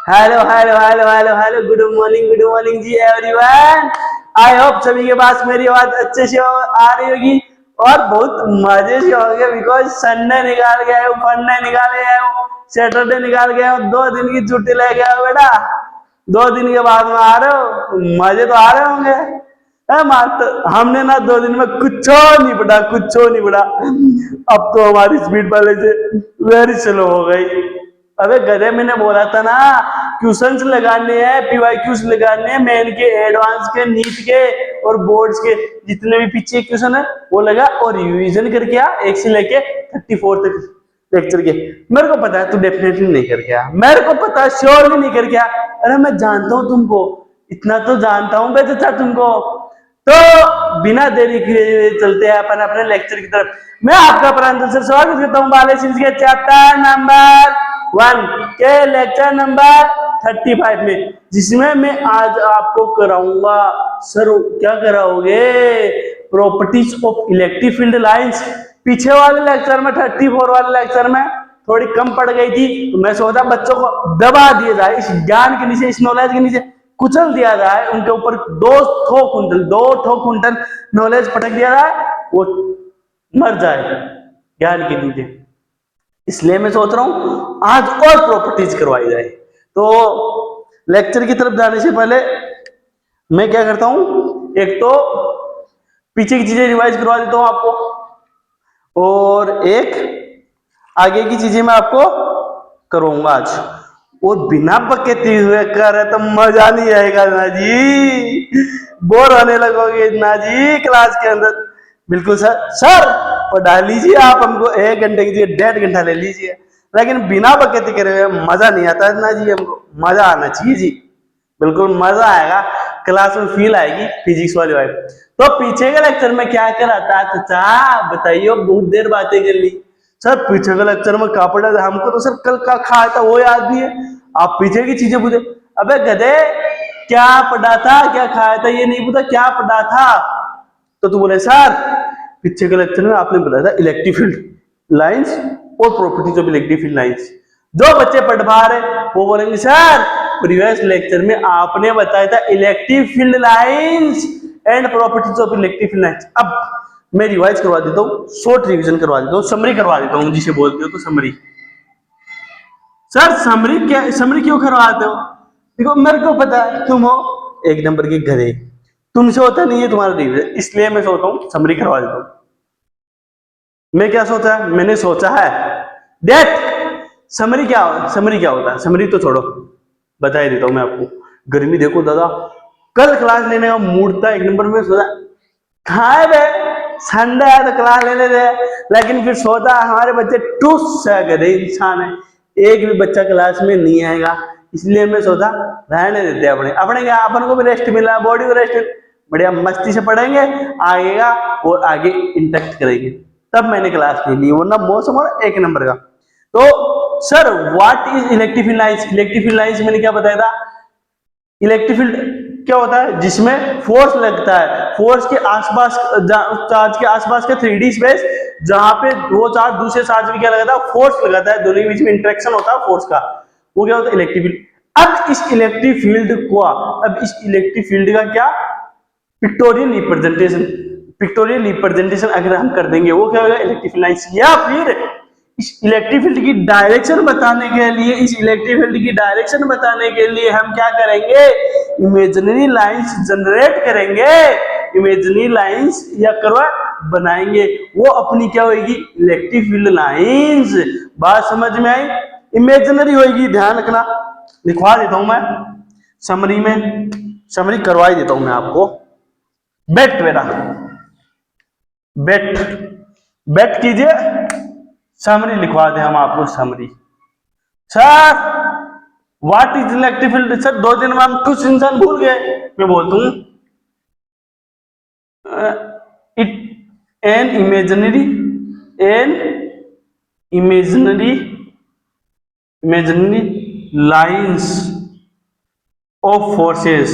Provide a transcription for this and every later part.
Hello hello hello hello hello good morning ji everyone. I hope सभी के पास मेरी आवाज अच्छे से आ रही होगी और बहुत मजे से होगी बिकॉज संडे निकाल के आए हो, फंडे निकाल के आए हो, सैटरडे निकाल के आए हो, 2 दिन की छुट्टी लेके आओ बेटा। 2 दिन के बाद में आ रहे हो, मजे तो आ रहे होंगे। मात्र हमने ना 2 दिन में कुछ नहीं पढ़ा, कुछ नहीं पढ़ा। अब तो हमारी स्पीड पहले से वेरी स्लो हो गई। अबे गधे, मैंने बोला था ना क्वेश्चंस लगाने हैं, पीवाईक्यूज लगाने हैं, मेन के, एडवांस के, नीट के और बोर्ड्स के जितने भी पीछे क्वेश्चन है वो लगा और रिवीजन करके आ, 1 से लेके 34 तक लेक्चर के। मेरे को पता है तू डेफिनेटली नहीं करके आ, मेरे को पता है श्योरली नहीं करके आ। अरे मैं जानता हूं तुमको, इतना तो जानता हूं बे चाचा तुमको। तो बिना देरी किए चलते हैं अपन अपने लेक्चर की तरफ। मैं आपका प्रांत से स्वागत करता हूँ बायोलॉजी के चैप्टर नंबर 1 के लेक्चर नंबर 35 में, जिसमें मैं आज आपको कराऊंगा। सर क्या कराओगे? Properties of electric field lines. पीछे वाले लेक्चर में 34 वाले लेक्चर में थोड़ी कम पड़ गई थी, तो मैं सोचा बच्चों को दबा दिया जाए, इस ज्ञान के नीचे, इस नॉलेज के नीचे कुचल दिया जाए, उनके ऊपर 2 कुंटल नॉलेज पटक दिया जाए, वो मर जाए ज्ञान के नीचे। इसलिए मैं सोच रहा हूं आज और प्रॉपर्टीज करवाई जाए। तो लेक्चर की तरफ जाने से पहले मैं क्या करता हूं, एक तो पीछे की चीजें रिवाइज करवा देता हूं आपको, और एक आगे की चीजें मैं आपको करवाऊंगा आज। और बिना बकेती हुए करे तो मजा नहीं आएगा ना जी, बोर होने लगोगे ना जी क्लास के अंदर। बिल्कुल सर, सर पढ़ा लीजिए आप हमको, 1 घंटे की जगह 1.5 घंटा ले लीजिए, लेकिन बिना बकेती करे हुए मजा नहीं आता ना जी। हमको मजा आना चाहिए जी, बिल्कुल मजा आएगा, क्लास में फील आएगी फिजिक्स वाली वाइब। तो पीछे के लेक्चर में क्या कराता है चाचा बताइए, बहुत देर बातें कर ली। सर पीछे के लेक्चर में क्या पढ़ा था हमको, तो सर कल का खाया था वो याद भी है, आप पीछे की चीजें पूछे। अबे गधे, क्या पढ़ा था, क्या खाया था ये नहीं पता, क्या पढ़ा था? तो तू बोले सर पीछे के लेक्चर में आपने बताया था इलेक्ट्रिक फील्ड लाइंस और properties of electric field lines. जो बच्चे पढ़ पा रहे वो बोलेंगे सर प्रीवियस लेक्चर में आपने बताया था electric field lines and properties of electric field lines. अब मैं रिवाइज करवा देता हूँ, शॉर्ट रिवीजन करवा देता हूँ, समरी करवा देता हूँ, जिसे बोलते हो तो समरी। सर समरी क्या, समरी क्यों करवाते हो? देखो मेरे को पता है तुम हो 1 नंबर के गधे, तुमसे होता नहीं है तुम्हारा रिवीजन, इसलिए मैं सोचता हूँ समरी करवा देता हूँ। मैं क्या सोचा है, मैंने सोचा है दैट समरी क्या होता है। समरी तो छोड़ो, बता ही देता हूँ मैं आपको। गर्मी देखो दादा, कल क्लास लेने का मूड था 1 नंबर में, सोचा खाए बे संडे है तो क्लास लेने दे, लेकिन फिर सोचा हमारे बच्चे टूस गधे इंसान है, एक भी बच्चा क्लास में नहीं आएगा, इसलिए मैं सोचा रहने देते अपने अपने क्या, अपन को भी रेस्ट मिला, बॉडी को रेस्ट, बढ़िया मस्ती से पढ़ेंगे आगेगा और आगे इंटेक्ट करेंगे। तब मैंने क्लास ले ली, वरना मौसम और 1 नंबर का। तो sir what is electric field lines? Electric field lines मैंने क्या बताया था, इलेक्ट्रिक फील्ड क्या होता है जिसमें फोर्स लगता है, फोर्स के आसपास, चार्ज के आसपास का 3D स्पेस, जहां पे वो चार्ज दूसरे चार्ज में क्या लगाता है, फोर्स लगाता है, दोनों के बीच में इंटरेक्शन होता है फोर्स का, वो क्या होता है इलेक्ट्रिक फील्ड। अब इस इलेक्ट्रिक फील्ड का क्या पिक्टोरियल रिप्रेजेंटेशन अगर हम कर देंगे, वो क्या होगा इलेक्ट्रिक फील्ड लाइंस। या फिर इस इलेक्ट्रिक फील्ड की डायरेक्शन बताने के लिए, हम क्या करेंगे, इमेजिनरी लाइंस जनरेट करेंगे, इमेजिनरी लाइंस या करवा बनाएंगे, वो अपनी क्या होगी इलेक्ट्रिक फील्ड लाइंस। बात समझ में आई? इमेजिनरी होगी, ध्यान रखना। लिखवा देता हूं मैं समरी में, समरी करवा ही देता हूं मैं आपको। बेट बेटा, बेट कीजिए, समरी लिखवा दे हम आपको summary. Sir what is electric field? Sir 2 दिन में हम कुछ इंसान भूल गए। मैं बोलता हूं it an imaginary lines of forces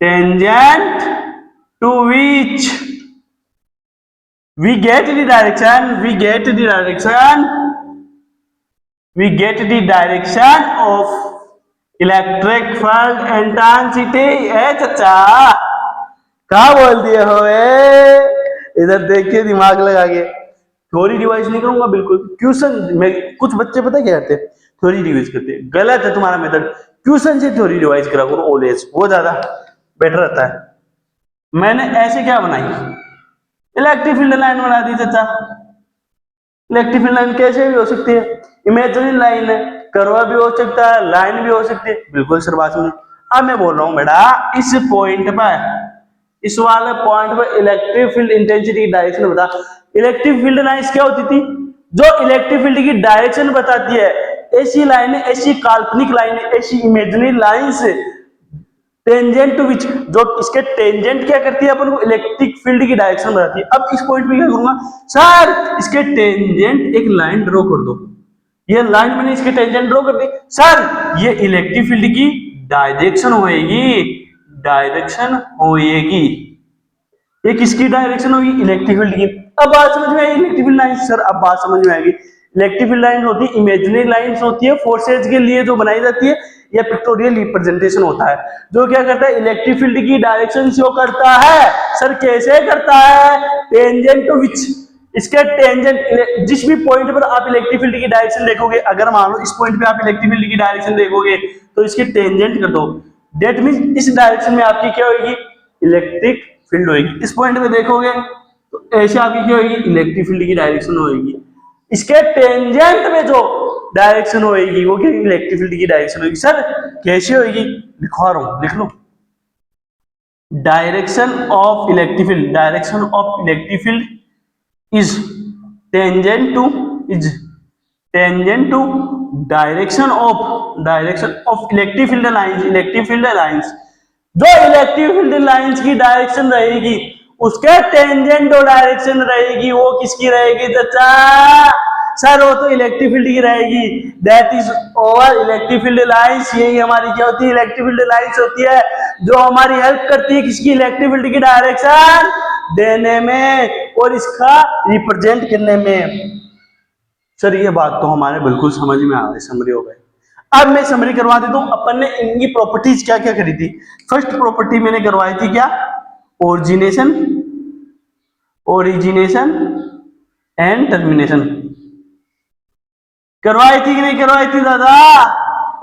tangent to which we get the direction, we get the direction, we get the direction of electric field intensity. ए चचा कहा बोल दिए हो इधर देखिए दिमाग लगा के। थ्योरी रिवाइज नहीं करूंगा बिल्कुल, क्वेश्चन में कुछ बच्चे पता क्या करते हैं, थ्योरी रिवाइज करते हैं। गलत है तुम्हारा मेथड, क्वेश्चन से थ्योरी रिवाइज करा करो ऑलवेज, वो ज्यादा बेटर रहता है। मैंने ऐसे क्या बनाई, इलेक्ट्रिक फील्ड लाइन बना दी चचा। इलेक्ट्रिक फील्ड लाइन कैसे भी हो सकती है, इमेजिनरी लाइन है, कर्वा भी हो सकता है, लाइन भी हो सकती है, बिल्कुल सर बात समझ। अब मैं बोल रहा हूं बेटा इस पॉइंट पर, इस वाले पॉइंट पर इलेक्ट्रिक फील्ड इंटेंसिटी की डायरेक्शन बता। इलेक्ट्रिक फील्ड लाइंस क्या होती थी, जो इलेक्ट्रिक फील्ड की डायरेक्शन बताती है। ऐसी लाइन, ऐसी काल्पनिक लाइन, ऐसी इमेजिनरी लाइंस टेंजेंट टू विच, जो इसके टेंजेंट क्या करती है अपन को, इलेक्ट्रिक फील्ड की डायरेक्शन बताती है। अब इस पॉइंट पे क्या करूंगा, सर इसके टेंजेंट एक लाइन ड्रॉ कर दो। ये लाइन मैंने इसके टेंजेंट ड्रॉ कर दी, सर ये इलेक्ट्रिक फील्ड की डायरेक्शन होएगी, डायरेक्शन होएगी। ये किसकी डायरेक्शन होगी, इलेक्ट्रिक फील्ड की। अब बात समझ में आई इलेक्ट्रिक फील्ड लाइन, सर अब बात समझ में आएगी। इलेक्ट्रिक फील्ड लाइन होती है इमेजिनरी लाइंस होती है, फोर्सेज के लिए जो बनाई जाती है, या पिक्टोरियल रिप्रेजेंटेशन होता है, जो क्या करता है इलेक्ट्रिक फील्ड की डायरेक्शन शो करता है। सर कैसे करता है, टेंजेंट टू विच, इसके टेंजेंट, जिस भी पॉइंट पर आप इलेक्ट्रिक फील्ड की डायरेक्शन देखोगे, अगर मान लो इस पॉइंट पे आप इलेक्ट्रिक फील्ड की डायरेक्शन देखोगे तो इसके टेंजेंट कर दो, दैट मींस इस डायरेक्शन में आपकी क्या होगी, इलेक्ट्रिक फील्ड होगी। इस पॉइंट पे देखोगे तो ऐसे आपकी क्या होगी, इलेक्ट्रिक फील्ड की डायरेक्शन होगी। इसके टेंजेंट में जो डायरेक्शन होगी वो क्या, इलेक्ट्रिक फील्ड की डायरेक्शन होगी। सर कैसे होगी, लिखवा रहा हूं, लिख लो। Direction of electric field, direction of electric field is tangent to direction of electric field lines, electric field lines. जो इलेक्ट्रिक फील्ड लाइंस की डायरेक्शन रहेगी उसके टेंजेंट और डायरेक्शन रहेगी, वो किसकी रहेगी चाचा, सर वो तो इलेक्ट्रिक फील्ड की रहेगी। That is over electric field lines, यही हमारी क्या होती है, इलेक्ट्रिक फील्ड लाइंस होती है, जो हमारी हेल्प करती है किसकी, इलेक्ट्रिक फील्ड की डायरेक्शन देने में और इसका रिप्रेजेंट करने में। सर ये बात तो हमारे बिल्कुल समझ में आ गई, समरी हो गई। अब मैं समरी करवा देता हूं, अपन ने इनकी प्रॉपर्टीज क्या क्या करी थी। फर्स्ट प्रॉपर्टी मैंने करवाई थी क्या, ओरिजिनेशन, ओरिजिनेशन एंड टर्मिनेशन। करवाई थी कि नहीं करवाई थी दादा,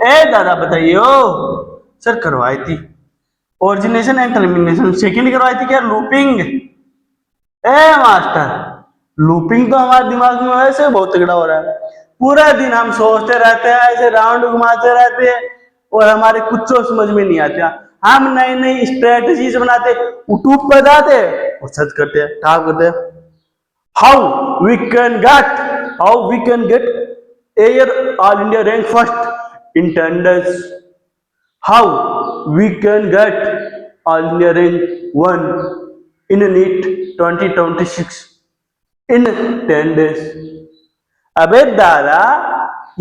ए दादा बताइए। सर करवाई थी ओरिजिनेशन एंड टर्मिनेशन। सेकेंड करवाई थी क्या, लूपिंग। ए मास्टर लूपिंग तो हमारे दिमाग में वैसे बहुत तगड़ा हो रहा है, पूरा दिन हम सोचते रहते हैं, ऐसे राउंड घुमाते रहते हैं और हमारे कुछ समझ में नहीं आता। हम नई नई स्ट्रेटजीज बनाते, यूट्यूब पर जाते और सर्च करते हैं, टाइप करते हैं how we can get air all India rank first in attendance, how we can get all India rank 1 in NEET 2026 in 10 days। अबे दादा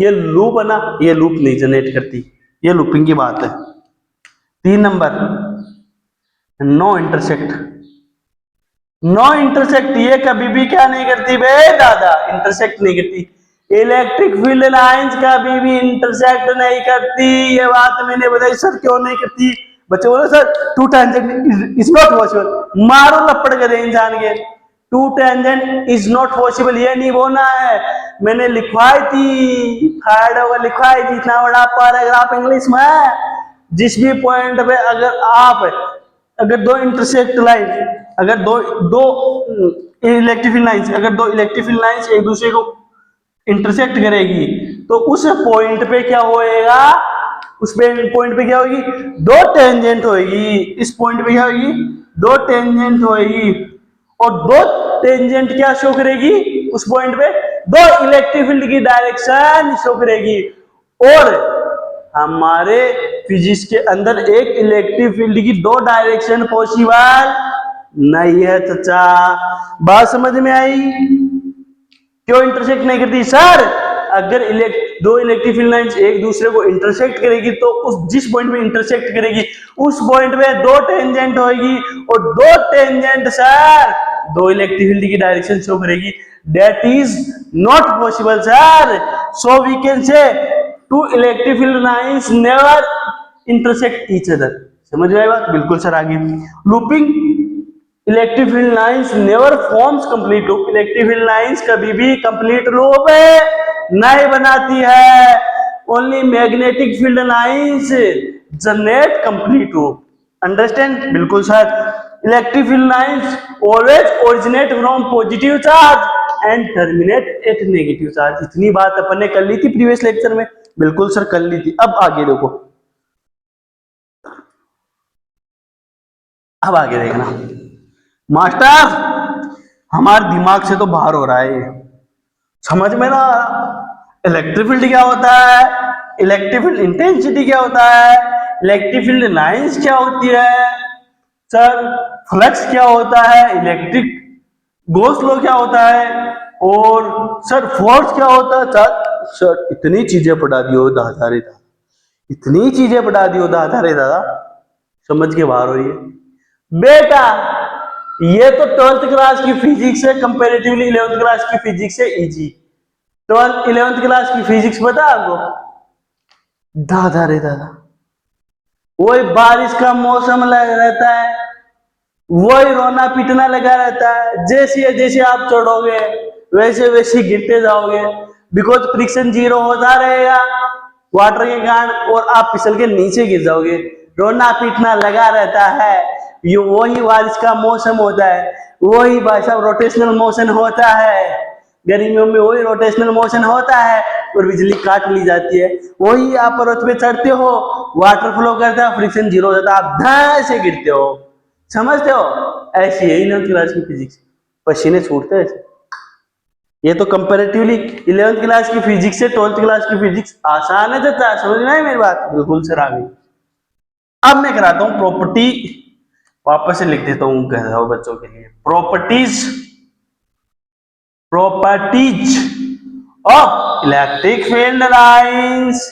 ये लूप है ना, ये लूप नहीं जनरेट करती, ये लूपिंग की बात है। 3 number no intersect, no intersect, ये कभी भी क्या नहीं करती बे दादा, इंटरसेक्ट नहीं करती। इलेक्ट्रिक फील्ड लाइंस कभी भी इंटरसेक्ट नहीं करती, ये बात मैंने बताई। सर क्यों नहीं करती, बच्चे बोलो sir two tangent is not possible, मारो लपड़ के दे इंसान के, two tangent is not possible, ये नहीं बोलना है। मैंने लिखवाई थी, लिखवाई थी इतना बड़ा पैराग्राफ इंग्लिश में, जिस भी पॉइंट पे अगर दो इंटरसेक्ट लाइन, अगर दो इलेक्ट्रिक फील्ड लाइंस, अगर दो इलेक्ट्रिक फील्ड लाइंस एक दूसरे को इंटरसेक्ट करेगी तो उस पॉइंट पे क्या होएगा, उस पॉइंट पे क्या होगी, दो टेंजेंट होगी। इस पॉइंट पे क्या होगी, दो टेंजेंट होगी, और दो टेंजेंट क्या शो करेगी उस पॉइंट पे, दो इलेक्ट्रिक फील्ड की डायरेक्शन शो करेगी। और हमारे फिजिक्स के अंदर एक इलेक्ट्रिक फील्ड की दो डायरेक्शन पॉसिबल नहीं है चाचा, बात समझ में आई। क्यों इंटरसेक्ट नहीं करती, सर अगर दो इलेक्ट्रिक फील्ड लाइंस एक दूसरे को इंटरसेक्ट करेगी तो उस जिस पॉइंट में इंटरसेक्ट करेगी उस पॉइंट पे दो टेंजेंट होगी, और दो टेंजेंट सर दो इलेक्ट्रिक फील्ड की डायरेक्शन शो करेगी, that is not possible sir. So we can say two electric field lines never intersect each other. समझ में आई बात? बिल्कुल सर। आगे looping electric field lines never forms complete loop. Electric field lines कभी भी complete loop नहीं बनाती है। Only magnetic field lines generate complete loop. Understand? बिल्कुल sir. Electric field lines always originate from positive charge and terminate at negative charge. इतनी बात अपन ने कर ली थी प्रीवियस लेक्चर में। बिल्कुल सर कर ली थी। अब आगे देखो, अब आगे देखना मास्टर, हमारे दिमाग से तो बाहर हो रहा है ये, समझ में ना। इलेक्ट्रिक फील्ड क्या होता है, इलेक्ट्रिक फील्ड इंटेंसिटी क्या होता है, इलेक्ट्रिक फील्ड लाइंस क्या होती है सर, फ्लक्स क्या होता है, इलेक्ट्रिक गॉस लॉ क्या होता है, और सर फोर्स क्या होता है। सर इतनी चीजें पढ़ा दी हो दादा रे दादा, इतनी चीजें पढ़ा दी हो दादा रे दादा, समझ के बाहर हो रही है बेटा। ये तो 12th क्लास की फिजिक्स है, कंपैरेटिवली 11th क्लास की फिजिक्स है इजी। 11th क्लास की फिजिक्स पता आपको? दादा रे दादा, वही बारिश का मौसम लगा रहता है, वही रोना पीटना लगा रहता है, जैसे आप चढ़ोगे वैसे वैसे गिरते जाओगे, बिकॉज फ्रिक्शन जीरो होता रहेगा वाटर के कारण, और आप फिसल के नीचे गिर जाओगे। रोना पीटना लगा रहता है, ये वही बारिश का मौसम होता है, वही भाई साहब रोटेशनल मोशन होता है, गर्मियों में वही रोटेशनल मोशन होता है और बिजली काट ली जाती है। वही आप पर्वत पे चढ़ते हो, वाटर फ्लो करता है, फ्रिक्शन जीरो हो जाता है, आप धड़ से गिरते हो। समझते हो? ऐसी है 11th क्लास की फिजिक्स, पसीने छूटते हैं। ये तो कंपैरेटिवली 11th क्लास की फिजिक्स से 12th क्लास की फिजिक्स आसान है जाता है। समझ में आई मेरी बात? बिल्कुल सर आ गई। अब मैं कराता हूं प्रॉपर्टी, वापस से लिख देता हूं कह रहा हूं बच्चों के लिए, properties of electric field lines.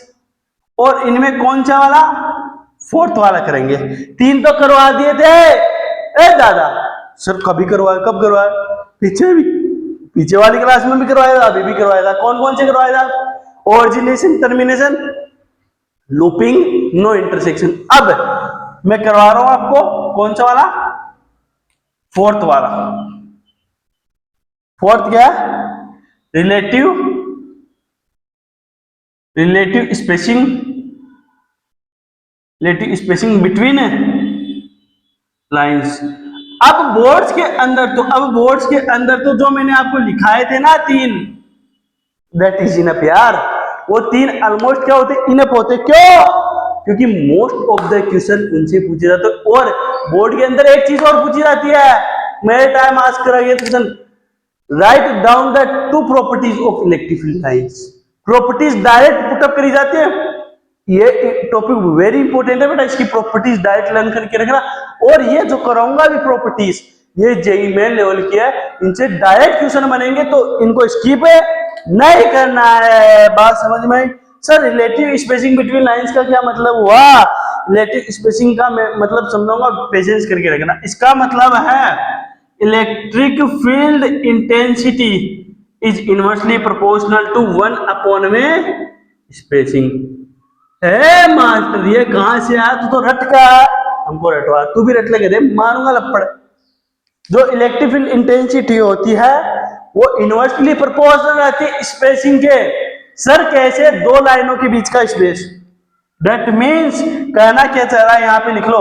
और इनमें कौन सा वाला? फोर्थ वाला करेंगे। 3 तो करवा दिए थे ए दादा सर, कभी करवाए, कब करवाए? पीछे भी, पीछे वाली क्लास में भी करवाएगा, अभी भी करवाएगा। कौन कौन से करवाएगा? Origination, termination, looping, no intersection. अब मैं करवा रहा हूं आपको कौन सा वाला? फोर्थ वाला। फोर्थ क्या है? Relative spacing, relative spacing between lines. अब बोर्ड्स के अंदर तो जो मैंने आपको लिखाए थे ना 3, दैट इज इनफ यार। वो 3 ऑलमोस्ट क्या होते? इनफ होते। क्यों? क्योंकि मोस्ट ऑफ द क्वेश्चन उनसे पूछे जाते, और बोर्ड के अंदर एक चीज और पूछी जाती है, मेरे टाइम आस्क करा गया question, write down the 2 properties of electric field lines. Properties direct put up करी जाती है। ये टॉपिक वेरी इंपॉर्टेंट है बेटा, इसकी प्रॉपर्टीज डायरेक्ट लर्न करके रखना। और ये जो कराऊंगा भी प्रॉपर्टीज, ये जेईई मेन लेवल की है, इनसे डायरेक्ट क्वेश्चन बनेंगे, तो इनको स्किप नहीं करना है। बात समझ में आई? Sir relative spacing between lines का क्या मतलब हुआ? रिलेटिव स्पेसिंग का मैं मतलब समझाऊंगा, पेशेंस करके रखना। इसका मतलब है electric field intensity is inversely proportional to 1 में स्पेसिंग। है मास्टर, ये कहां से आया? तू तो रट का, हमको रटवा, तू भी रट लगे दे, मारूंगा लपड़। जो इलेक्ट्रिक फील्ड इंटेंसिटी होती है वो इनवर्सली प्रोपोर्शनल रहती है स्पेसिंग के। सर कैसे? 2 लाइनों के बीच का स्पेस। दैट मीन्स कहना क्या चाह रहा है, यहां पे लिख लो,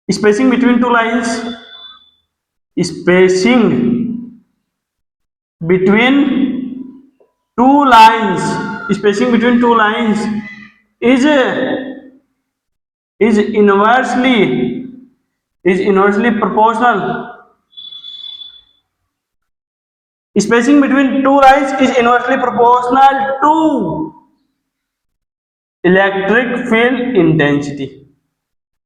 spacing between 2 lines, spacing between 2 lines, spacing between 2 lines is inversely proportional. Spacing between 2 lines is inversely proportional to electric field intensity.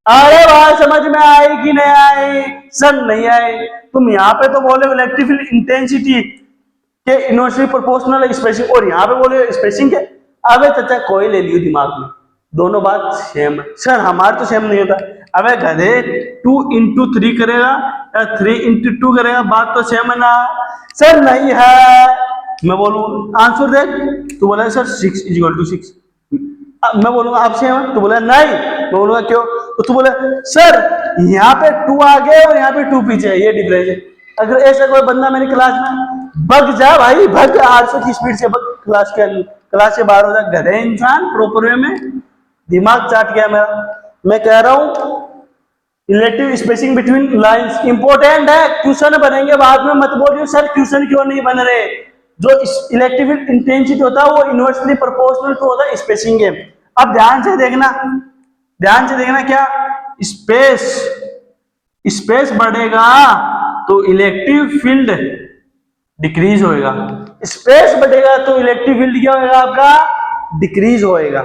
अरे बात समझ में आई कि नहीं आई? सर नहीं आई। तुम यहाँ पे तो बोले इलेक्ट्रिक फील्ड इंटेंसिटी के इनवर्सली प्रोपोर्शनल स्पेसिंग, और यहाँ पे बोले स्पेसिंग के। अबे चाचा कोई ले लियो दिमाग में, दोनों बात सेम है। सर हमारा तो सेम नहीं होता। अबे गधे 2 into 3 करेगा 3 इंटू 2 करेगा, बात तो सेम है ना सर? नहीं है। मैं बोलूँ आंसर देख, तू बोला सर 6 = 6, मैं बोलूंगा आप सेम है, तो बोला नहीं, मैं बोलूंगा क्यों, तो तू बोला सर यहाँ पे 2 आगे और यहाँ पे 2 पीछे है, ये डिफरेंस है। अगर ऐसा कोई बंदा मेरी क्लास में, भग जा भाई, भग 800 की स्पीड से भग, क्लास से बाहर हो जा, गधे इंसान, प्रॉपर वे में दिमाग चाट गया मेरा। मैं कह रहा हूं relative spacing between lines important है, क्वेश्चन बनेंगे बाद में, मत बोलिए सर क्वेश्चन क्यों नहीं बन रहे। जो इलेक्ट्रिक इंटेंसिटी होता है वो इनवर्सली प्रोपोर्शनल टू होता है स्पेसिंग के। अब ध्यान से देखना, ध्यान से देखना, क्या स्पेस बढ़ेगा तो इलेक्ट्रिक फील्ड डिक्रीज होएगा, स्पेस बढ़ेगा तो इलेक्ट्रिक फील्ड क्या होएगा आपका, डिक्रीज होएगा।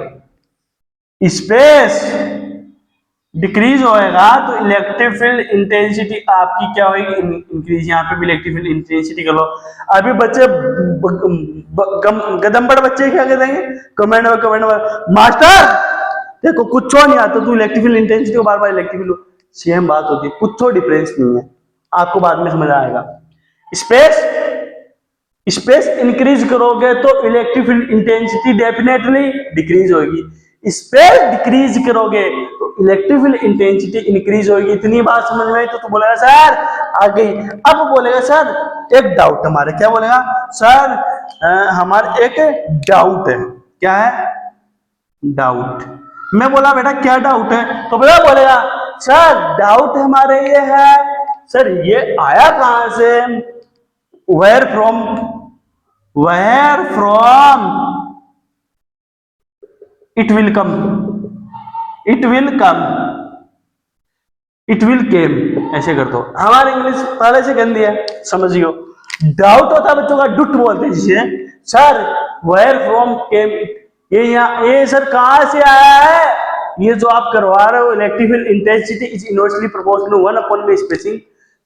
स्पेस डिक्रीज होएगा तो इलेक्ट्रिक फील्ड इंटेंसिटी आपकी क्या होगी, इंक्रीज। यहाँ पे भी इलेक्ट्रिक फील्ड इंटेंसिटी कर लो। अभी बच्चे गदम्बड़ बच्चे क्या कहते हैं, कमेंट में मास्टर देखो कुछ नहीं आता, तू इलेक्ट्रिक फील्ड इंटेंसिटी को बार बार इलेक्ट्रिक फील्ड, सेम बात होती है, कुछ डिफरेंस नहीं है, आपको बाद में समझ आएगा। स्पेस इंक्रीज करोगे तो electric field intensity definitely decrease होगी, स्पेस डिक्रीज करोगे तो इलेक्ट्रिक फील्ड इंटेंसिटी इंक्रीज होगी। इतनी बात समझ में आई तो बोलेगा सर आ गई। अब बोलेगा सर एक डाउट हमारे, क्या बोलेगा सर हमारे एक डाउट है, क्या है डाउट। मैं बोला बेटा क्या डाउट है, तो बेटा बोलेगा सर डाउट हमारे ये है, सर ये आया कहां से, where from it will come, it will came, ऐसे कर दो। हमारी इंग्लिश पहले से गंदी है, समझियो। डाउट होता है बच्चों का, डुट बोलते हैं जिसे, सर वेयर फ्रॉम केम, ये सर कहां से आया है, ये जो आप करवा रहे हो electric field intensity is inversely proportional 1/v spacing,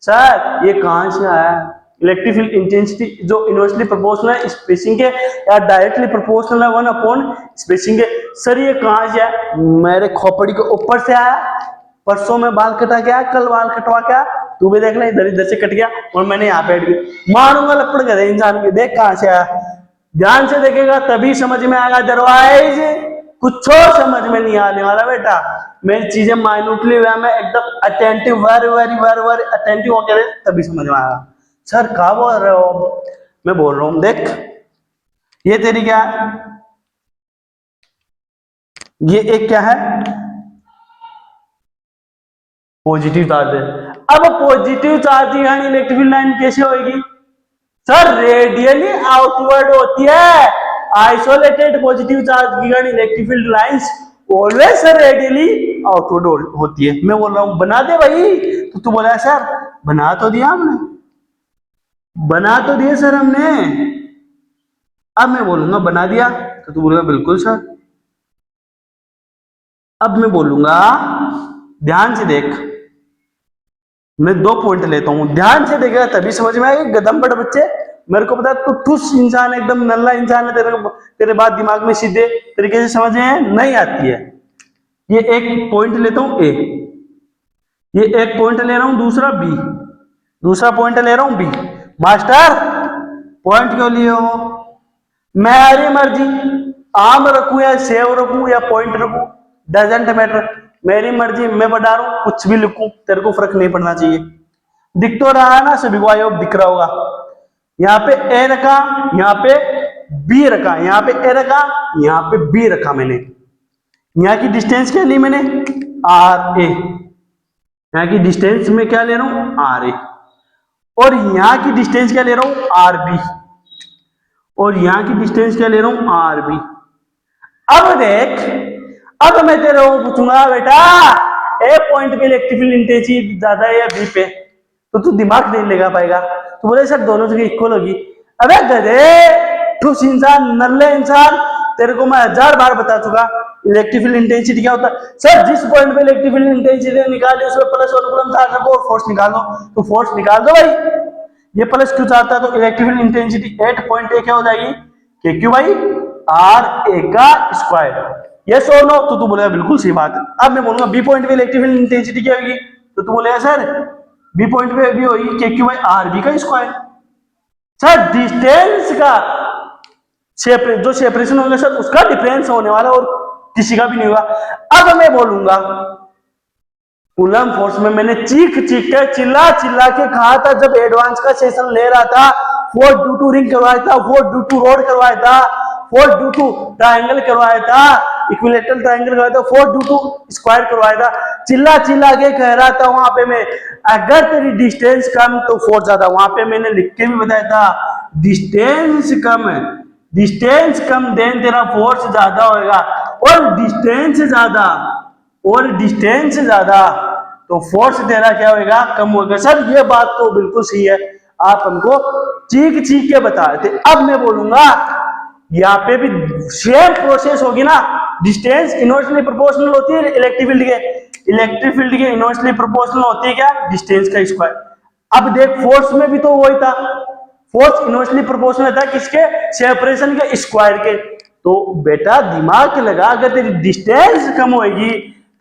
sir ये कहां से आया है, इलेक्ट्रिक फील्ड इंटेंसिटी जो इनवर्सली प्रोपोर्शनल है स्पेसिंग के या डायरेक्टली प्रोपोर्शनल है 1/, स्पेसिंग के। सर ये कहां से आया, मेरे खोपड़ी के ऊपर से आया, परसों में बाल कटा गया, कल बाल कटवा क्या, तू भी देख ले इधर से कट गया और मैंने यहाँ पे मारूंगा लपड़ गए इंसान के, देख कहां से आया। ध्यान से देखेगा तभी समझ में आएगा, अदरवाइज कुछ समझ में नहीं आने वाला बेटा। मेरी चीजें माइन्यूटली वे में एकदम अटेंटिव, वेरी अटेंटिव होकर तभी समझ में आएगा। सर कहा बोल रहे हो, मैं बोल रहा हूं देख ये तेरी क्या है, ये एक क्या है पॉजिटिव चार्ज है। अब पॉजिटिव चार्ज यानी इलेक्ट्रिक फील्ड लाइन कैसे होगी, सर रेडियली आउटवर्ड होती है। आइसोलेटेड पॉजिटिव चार्ज की गाड़ी electric field lines always radially outward होती है। मैं बोल रहा हूं बना दे भाई, तो तू बोला सर बना तो दिया हमने, बना तो दिए सर हमने। अब मैं बोलूंगा बना दिया, तो तू बोलेगा बिल्कुल सर। अब मैं बोलूंगा ध्यान से देख, मैं 2 पॉइंट लेता हूं, ध्यान से देखेगा तभी समझ में आएगा। गदम्बड़ बच्चे, मेरे को पता तू ठुस इंसान, एकदम नल्ला इंसान है, तेरे बात दिमाग में सीधे तरीके से समझ में नहीं आती है। ये एक पॉइंट लेता हूं ए, ये एक पॉइंट ले रहा हूं, दूसरा बी, दूसरा पॉइंट ले रहा हूं बी। मास्टर पॉइंट क्यों लिए हो, मेरी मर्जी, आम रखूं या सेव रखूं या पॉइंट रखूं, डजेंट मैटर, मेरी मर्जी, मैं बता रहा हूं कुछ भी लिखूं, तेरे को फर्क नहीं पड़ना चाहिए। दिख तो रहा है ना सभी को, आयोग दिख रहा होगा। यहाँ पे ए रखा, यहाँ पे बी रखा, यहाँ पे ए रखा, यहाँ पे बी रखा मैंने। यहाँ की डिस्टेंस क्या ली मैंने, आर ए, यहाँ की डिस्टेंस में क्या ले रहा हूं आर ए, और यहाँ की डिस्टेंस क्या ले रहा हूं आर बी, और यहाँ की डिस्टेंस क्या ले रहा हूं आर बी। अब देख, अब मैं तेरे को पूछूंगा बेटा ए पॉइंट पे इलेक्ट्रिक फील्ड इंटेंसिटी ज्यादा है या बी पे, तो तू दिमाग नहीं लगा पाएगा, तो बोले सर दोनों जगह इक्वल होगी। अबे गधे ठुस इंसान, नल्ले इंसान, तेरे को मैं 1000 बार बता चुका इलेक्ट्रिक फील्ड इंटेंसिटी क्या होता है। सर जिस पॉइंट पे इलेक्ट्रिक फील्ड इंटेंसिटी निकाली उसमें प्लस और कूलम चार्ज रखो और फोर्स निकाल दो, तो फोर्स निकाल दो भाई। ये प्लस क्यू चाहता है तो इलेक्ट्रिक फील्ड इंटेंसिटी 8.1 क्या हो जाएगी, के क्यू बाई आर ए का स्क्वायर। यस और नो, तो तू बोलेगा बिल्कुल सही बात है। अब मैं बोलूंगा बी पॉइंट पे इलेक्ट्रिक फील्ड इंटेंसिटी क्या होगी, तो तू बोलेगा सर बी पॉइंट पे भी होगी के क्यू बाई आर बी का स्क्वायर। सर डिस्टेंस का जो सेपरेशन होगा सर उसका डिफरेंस होने वाला और किसी का भी नहीं होगा। अब मैं बोलूंगा कूलम फोर्स में मैंने चीख चीख के चिल्ला चिल्ला के कहा था जब एडवांस का सेशन ले रहा था, फोर्स ड्यू टू रिंग करवाया था, फोर्स ड्यू टू रोड करवाया था, फोर्स ड्यू टू ट्रायंगल करवाया था, इक्विलेटरल ट्रायंगल करवाया था, फोर्स ड्यू टू स्क्वायर करवाया था, चिल्ला चिल्ला के कह रहा था वहां पे मैं अगर तेरी डिस्टेंस कम तो फोर्स ज्यादा। वहां पे मैंने लिख के भी बताया था डिस्टेंस कम है, डिस्टेंस कम देन तेरा फोर्स ज्यादा होगा, और डिस्टेंस ज्यादा तो फोर्स तेरा क्या होगा कम होगा। सर ये बात तो बिल्कुल सही है, आप हमको चीख चीख के बता रहे थे। अब मैं बोलूंगा यहाँ पे भी सेम प्रोसेस होगी ना, डिस्टेंस इनवर्सली प्रोपोर्शनल होती है इलेक्ट्रिक फील्ड के इनवर्सली प्रोपोर्शनल होती है क्या डिस्टेंस का स्क्वायर। अब देख फोर्स में भी तो वही था, फोर्स इनवर्सली प्रोपोर्शनल था किसके सेपरेशन के स्क्वायर के। तो बेटा दिमाग लगा, अगर तेरी डिस्टेंस कम होगी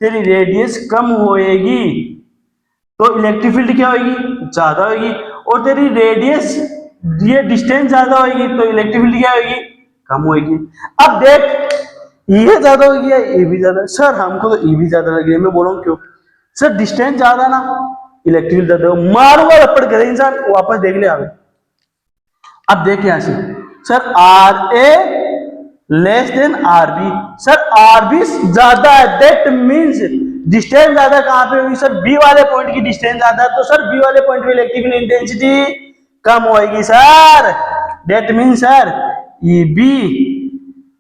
तेरी रेडियस कम होएगी तो इलेक्ट्रिक फील्ड क्या होगी ज्यादा होगी, और तेरी रेडियस ये डिस्टेंस ज्यादा होगी तो इलेक्ट्रिक फील्ड क्या होगी कम होगी। अब देख ये ज्यादा हो गया ये भी ज्यादा, सर हमको तो ये भी ज्यादा लग रही है। मैं बोल रहा हूँ क्यों सर, डिस्टेंस ज्यादा ना इलेक्ट्रिक फील्ड ज्यादा, मारूंगा लपड़ करे इंसान वापस देख ले आगे। अब देख यहां से sir R A less than R B, sir R B ज्यादा है दैट मींस डिस्टेंस ज्यादा कहां पे होगी सर बी वाले पॉइंट की डिस्टेंस ज्यादा है, तो सर बी वाले पॉइंट पे इलेक्ट्रिक फील्ड इंटेंसिटी कम होएगी sir, that means sir E B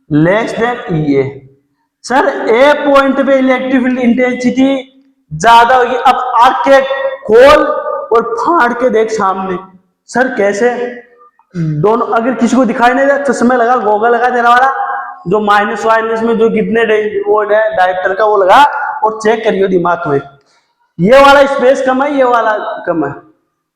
less than E A. Sir A point पे इलेक्ट्रिक फील्ड इंटेंसिटी ज्यादा होगी। अब आग के खोल और फाड़ के देख सामने, सर कैसे दोनों, अगर किसी को दिखाई नहीं दे चश्मे लगा गोगल लगा तेरा वाला जो माइनस वाइनस में जो कितने वो है डायरेक्टर का वो लगा और चेक करियो दिमाग में, ये वाला स्पेस कम है ये वाला कम है,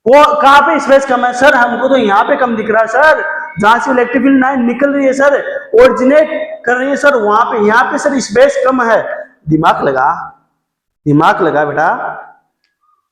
वो कहाँ पे स्पेस कम है सर, हमको तो यहाँ पे कम दिख रहा है सर, जहां से इलेक्ट्रिक फील्ड लाइन निकल रही है सर ओरिजिनेट कर रही है सर वहां पे, यहाँ पे सर स्पेस कम है। दिमाग लगा बेटा,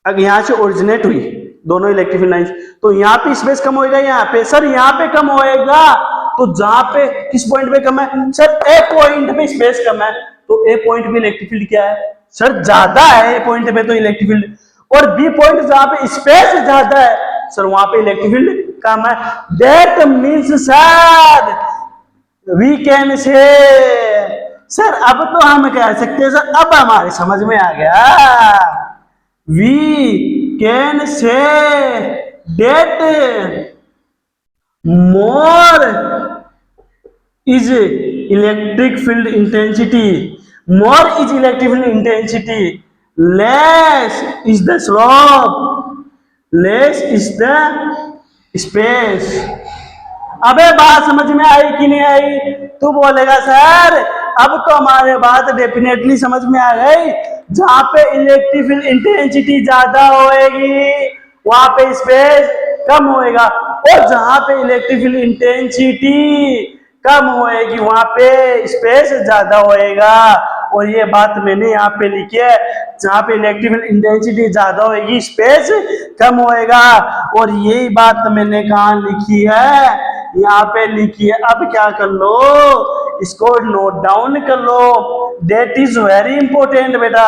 अगर यहाँ से ओरिजिनेट हुई दोनों इलेक्ट्रिक फील्ड लाइन तो यहाँ पे स्पेस कम होएगा, यहाँ पे सर यहाँ पे कम होएगा, तो जहां पे किस पॉइंट पे कम है सर ए पॉइंट पे स्पेस कम है, तो ए पॉइंट पे इलेक्ट्रिक फील्ड क्या है सर ज्यादा है, ए पॉइंट पे तो इलेक्ट्रिक फील्ड, और बी पॉइंट जहां पे स्पेस ज्यादा है सर वहां पे इलेक्ट्रिक फील्ड कम है। That means sir we can say, sir अब तो हम कह सकते हैं सर, अब हमारे समझ में आ गया, we can say that more is electric field intensity, more is electric field intensity, less is the slope, less is the space. अबे बात समझ में आई कि नहीं आई? तू बोलेगा सर अब तो हमारे बात डेफिनेटली समझ में आ गई, जहां पे इलेक्ट्रिक फील्ड इंटेंसिटी ज्यादा होएगी वहां पे स्पेस कम होएगा, और जहां पे इलेक्ट्रिक फील्ड इंटेंसिटी कम होएगी वहां पे स्पेस ज्यादा होएगा। और ये बात मैंने यहाँ पे लिखी है, जहां पे इलेक्ट्रिक फील्ड इंटेंसिटी ज्यादा होएगी स्पेस कम होएगा, और यही बात मैंने कहाँ लिखी है यहाँ पे लिखी है। अब क्या कर लो इसको नोट डाउन कर लो, दैट इज वेरी इंपॉर्टेंट बेटा।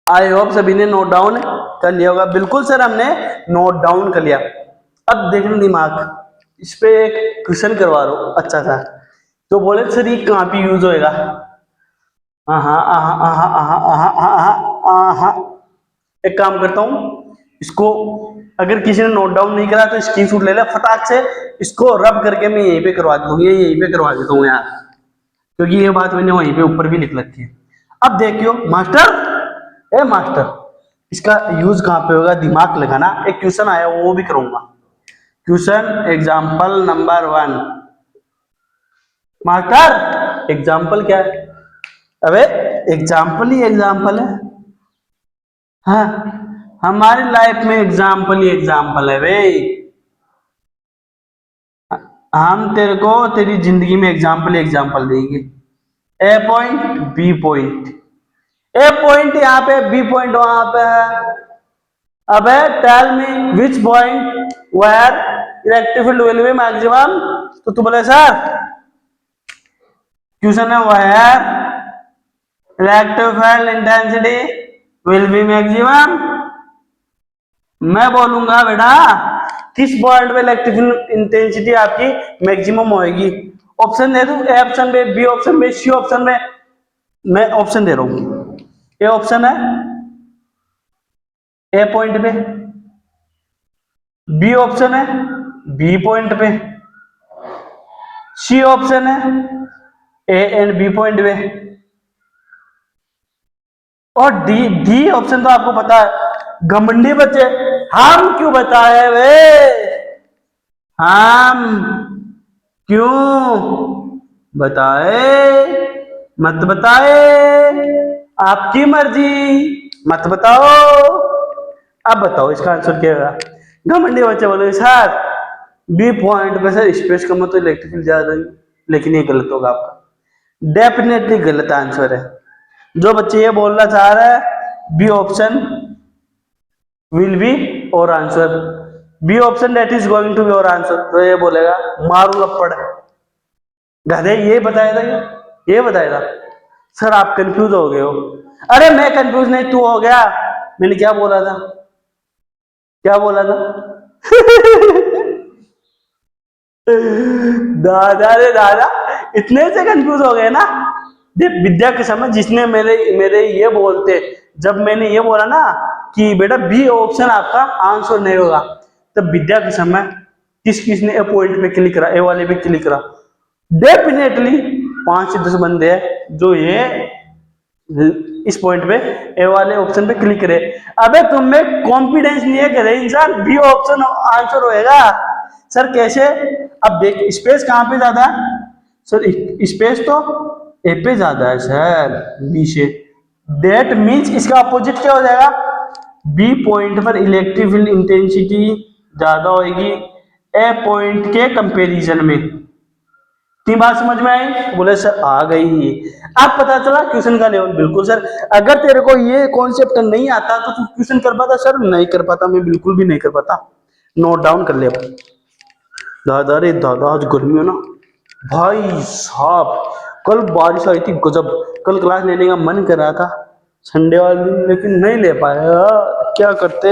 आई होप सभी ने नोट डाउन कर लिया होगा। बिल्कुल सर हमने नोट डाउन कर लिया। अब देख लो दिमाग, इस पे एक क्वेश्चन करवा रहा हूं अच्छा सा, तो बोले सर ये कहाँ पे यूज होएगा, एक काम करता हूं इसको, अगर किसी ने नोट डाउन नहीं करा तो स्क्रीनशॉट ले ले फटाक से, इसको रब करके मैं यहीं पे करवा देता हूँ, यहीं पे करवा देता हूँ यार, क्योंकि ये बात मैंने वहीं पे ऊपर भी लिख रखी है। अब देखियो मास्टर इसका यूज कहाँ पे होगा, दिमाग लगाना। एक क्वेश्चन आया वो भी करूंगा, question example number 1। Master example क्या है? अबे एग्जाम्पल ही एग्जाम्पल है, हाँ हमारी लाइफ में एग्जाम्पल ही एग्जाम्पल है भाई, हम तेरे को तेरी जिंदगी में एग्जाम्पल ही एग्जाम्पल देंगे। A point B point, A point यहाँ पे, बी पॉइंट वहां पे है। अब है tell me which point where electric field will be maximum, तो तू बोले सर क्वेश्चन है where electric field intensity will be maximum. मैं बोलूंगा बेटा किस पॉइंट पे इलेक्ट्रिक फील्ड इंटेंसिटी आपकी मैक्सिमम होएगी। ऑप्शन दे दूं, ए ऑप्शन पे, बी ऑप्शन पे, सी ऑप्शन पे। मैं ऑप्शन दे रहा हूं, ए ऑप्शन है ए पॉइंट पे, बी ऑप्शन है बी पॉइंट पे, सी ऑप्शन है ए एंड बी पॉइंट पे, और डी डी ऑप्शन तो आपको पता है। घमंडी बच्चे, हम क्यों बताए वे, हम क्यों बताए, मत बताए, आपकी मर्जी, मत बताओ। अब बताओ इसका आंसर क्या होगा। घमंडी बच्चे बोले सर बी पॉइंट पे सर स्पेस कम हो तो इलेक्ट्रिक फील्ड ज्यादा होगी, लेकिन ये गलत होगा आपका, डेफिनेटली गलत आंसर है। जो बच्चे ये बोलना चाह रहे हैं B option will be our answer, B option that is going to be our answer, तो ये बोलेगा मारू लपड़, गधे ये बताया था, ये बताया था। सर आप कंफ्यूज हो गए हो। अरे मैं कंफ्यूज नहीं, तू हो गया। मैंने क्या बोला था, क्या बोला था दादा रे दादा, इतने से कंफ्यूज हो गए ना। विद्या के समय जिसने मेरे ये बोलते, जब मैंने ये बोला ना कि बेटा बी ऑप्शन आपका आंसर नहीं होगा, तब विद्या के समय किस किसने ए पॉइंट पे क्लिक करा, ए वाले पे क्लिक करा। डेफिनेटली 5 से 10 बंदे हैं जो ये इस पॉइंट पे ए वाले ऑप्शन पे क्लिक करे। अबे तुम में कॉन्फिडेंस नहीं है कि इंसान बी ऑप्शन आंसर होएगा। सर कैसे, अब देख स्पेस कहां पे ज्यादा है सर, स्पेस तो ए पे ज्यादा है सर बी से, दैट मीन्स इसका अपोजिट क्या हो जाएगा, बी पॉइंट पर इलेक्ट्रिक फील्ड इंटेंसिटी ज्यादा होगी ए पॉइंट के कंपैरिजन में। तीन बात समझ में आई, बोले सर आ गई। अब पता चला क्वेश्चन का लेवल। बिल्कुल सर, अगर तेरे को ये कॉन्सेप्ट नहीं आता तो तू क्वेश्चन कर पाता सर, नहीं कर पाता, मैं बिल्कुल भी नहीं कर पाता। नोट डाउन कर ले। दादा रे दादा, आज गर्मी है ना भाई साहब, कल बारिश आई थी गजब, कल क्लास लेने का मन कर रहा था संडे वाले दिन, लेकिन नहीं ले पाया, क्या करते,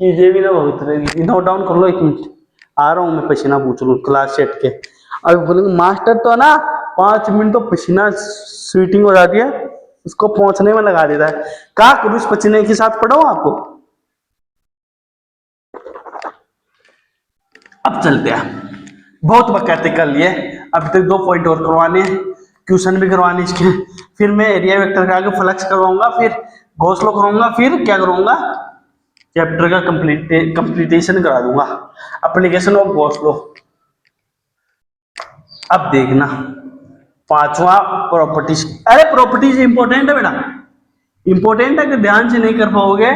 चीजें भी ना बहुत रहेगी। नोट डाउन कर लो, 1 मिनट आ रहा हूँ मैं, पसीना पूछ लूँ क्लास सेट के। अभी बोलेंगे मास्टर तो ना 5 मिनट तो पसीना स्वीटिंग हो जाती है, उसको पहुंचने में लगा देता है। क्या करूँ इस पसीने के साथ, पढ़ाऊं आपको। अब चलते हैं, बहुत बकैते कर लिए, अभी तक 2 पॉइंट और करवाने हैं, क्वेश्चन भी करवाने इसके, फिर मैं एरिया वेक्टर का आगे फ्लक्स करवाऊंगा, फिर गॉस लॉ करूंगा, फिर क्या करूंगा चैप्टर का कंप्लीटेशन करा दूंगा, एप्लीकेशन ऑफ गॉस लॉ। अब देखना 5वां प्रॉपर्टीज। अरे प्रॉपर्टीज इंपॉर्टेंट है बेटा, इंपॉर्टेंट है कि ध्यान से नहीं कर पाओगे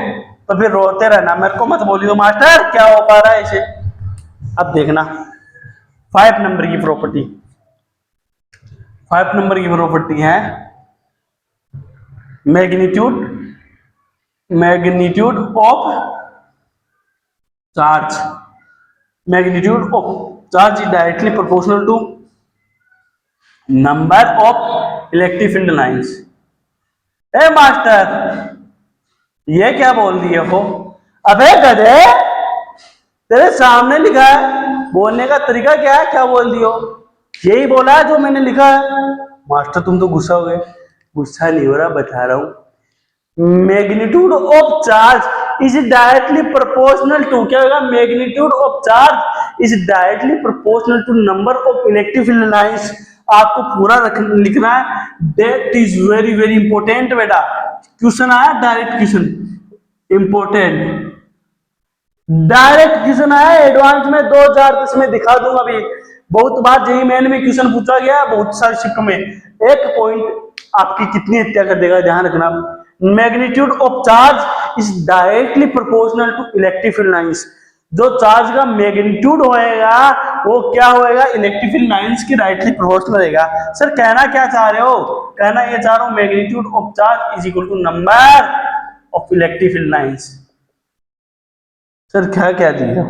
तो फिर रोते रहना, मेरे को मत बोली तो मास्टर क्या हो पा रहा है इसे। अब देखना 5 नंबर की प्रॉपर्टी, 5 नंबर की प्रॉपर्टी है magnitude, magnitude of charge, magnitude of charge is directly proportional to number of electric field lines. ए मास्टर ये क्या बोल दिए हो, अबे गधे तेरे सामने लिखा है, बोलने का तरीका क्या है, क्या बोल दियो, यही बोला है जो मैंने लिखा है। मास्टर तुम तो गुस्सा हो गए, गुस्सा नहीं हो रहा, बता रहा हूं। Magnitude of charge is directly proportional to, क्या होगा, magnitude of charge is directly proportional to number of electric field lines. आपको पूरा लिखना है, that is very very important बेटा। क्वेश्चन आया direct question, important direct question आया, एडवांस में 2010 में दिखा दूंगा। अभी बहुत बार जेईई मेन में क्वेश्चन पूछा गया, बहुत सारे शिफ्ट में, एक पॉइंट आपकी कितनी हत्या कर देगा, ध्यान रखना। Magnitude of charge is directly proportional to electric field lines. जो चार्ज का मैग्नीट्यूड होएगा वो क्या होएगा, इलेक्ट्रिक फील्ड लाइंस की राइटली प्रोपोर्शनल रहेगा। सर कहना क्या चाह रहे हो, कहना ये चाह रहा हूं magnitude of charge is equal to number of electric field lines. Sir क्या क्या दिया,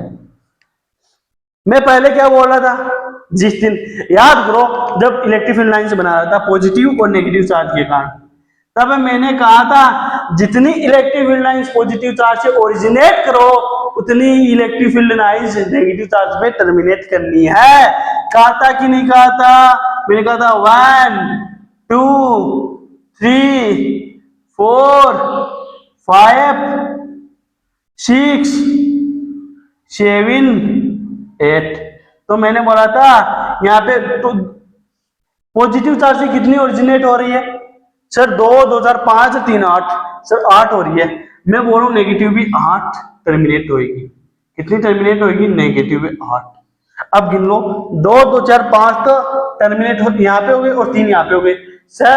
मैं पहले क्या बोल रहा था, जिस दिन याद करो जब इलेक्ट्रिक फील्ड लाइंस बना रहा था पॉजिटिव और नेगेटिव चार्ज के कारण, तब मैंने कहा था जितनी electric field lines positive charge से ओरिजिनेट करो उतनी electric field lines negative charge में टर्मिनेट करनी है। कहा था कि नहीं कहा था, मैंने कहा था 1 2 3 4 5 6 7 8। तो मैंने बोला था यहाँ पे तो पॉजिटिव चार्ज से कितनी ओरिजिनेट हो रही है, सर 2 2 4 5 3 8, सर 8 हो रही है। मैं बोल रहा हूँ नेगेटिव भी 8 टर्मिनेट होगी, कितनी टर्मिनेट होगी, नेगेटिव भी 8। अब गिन लो 2 2 4 5 तो टर्मिनेट हो यहाँ पे हो गए और 3 यहाँ पे हो गए, सर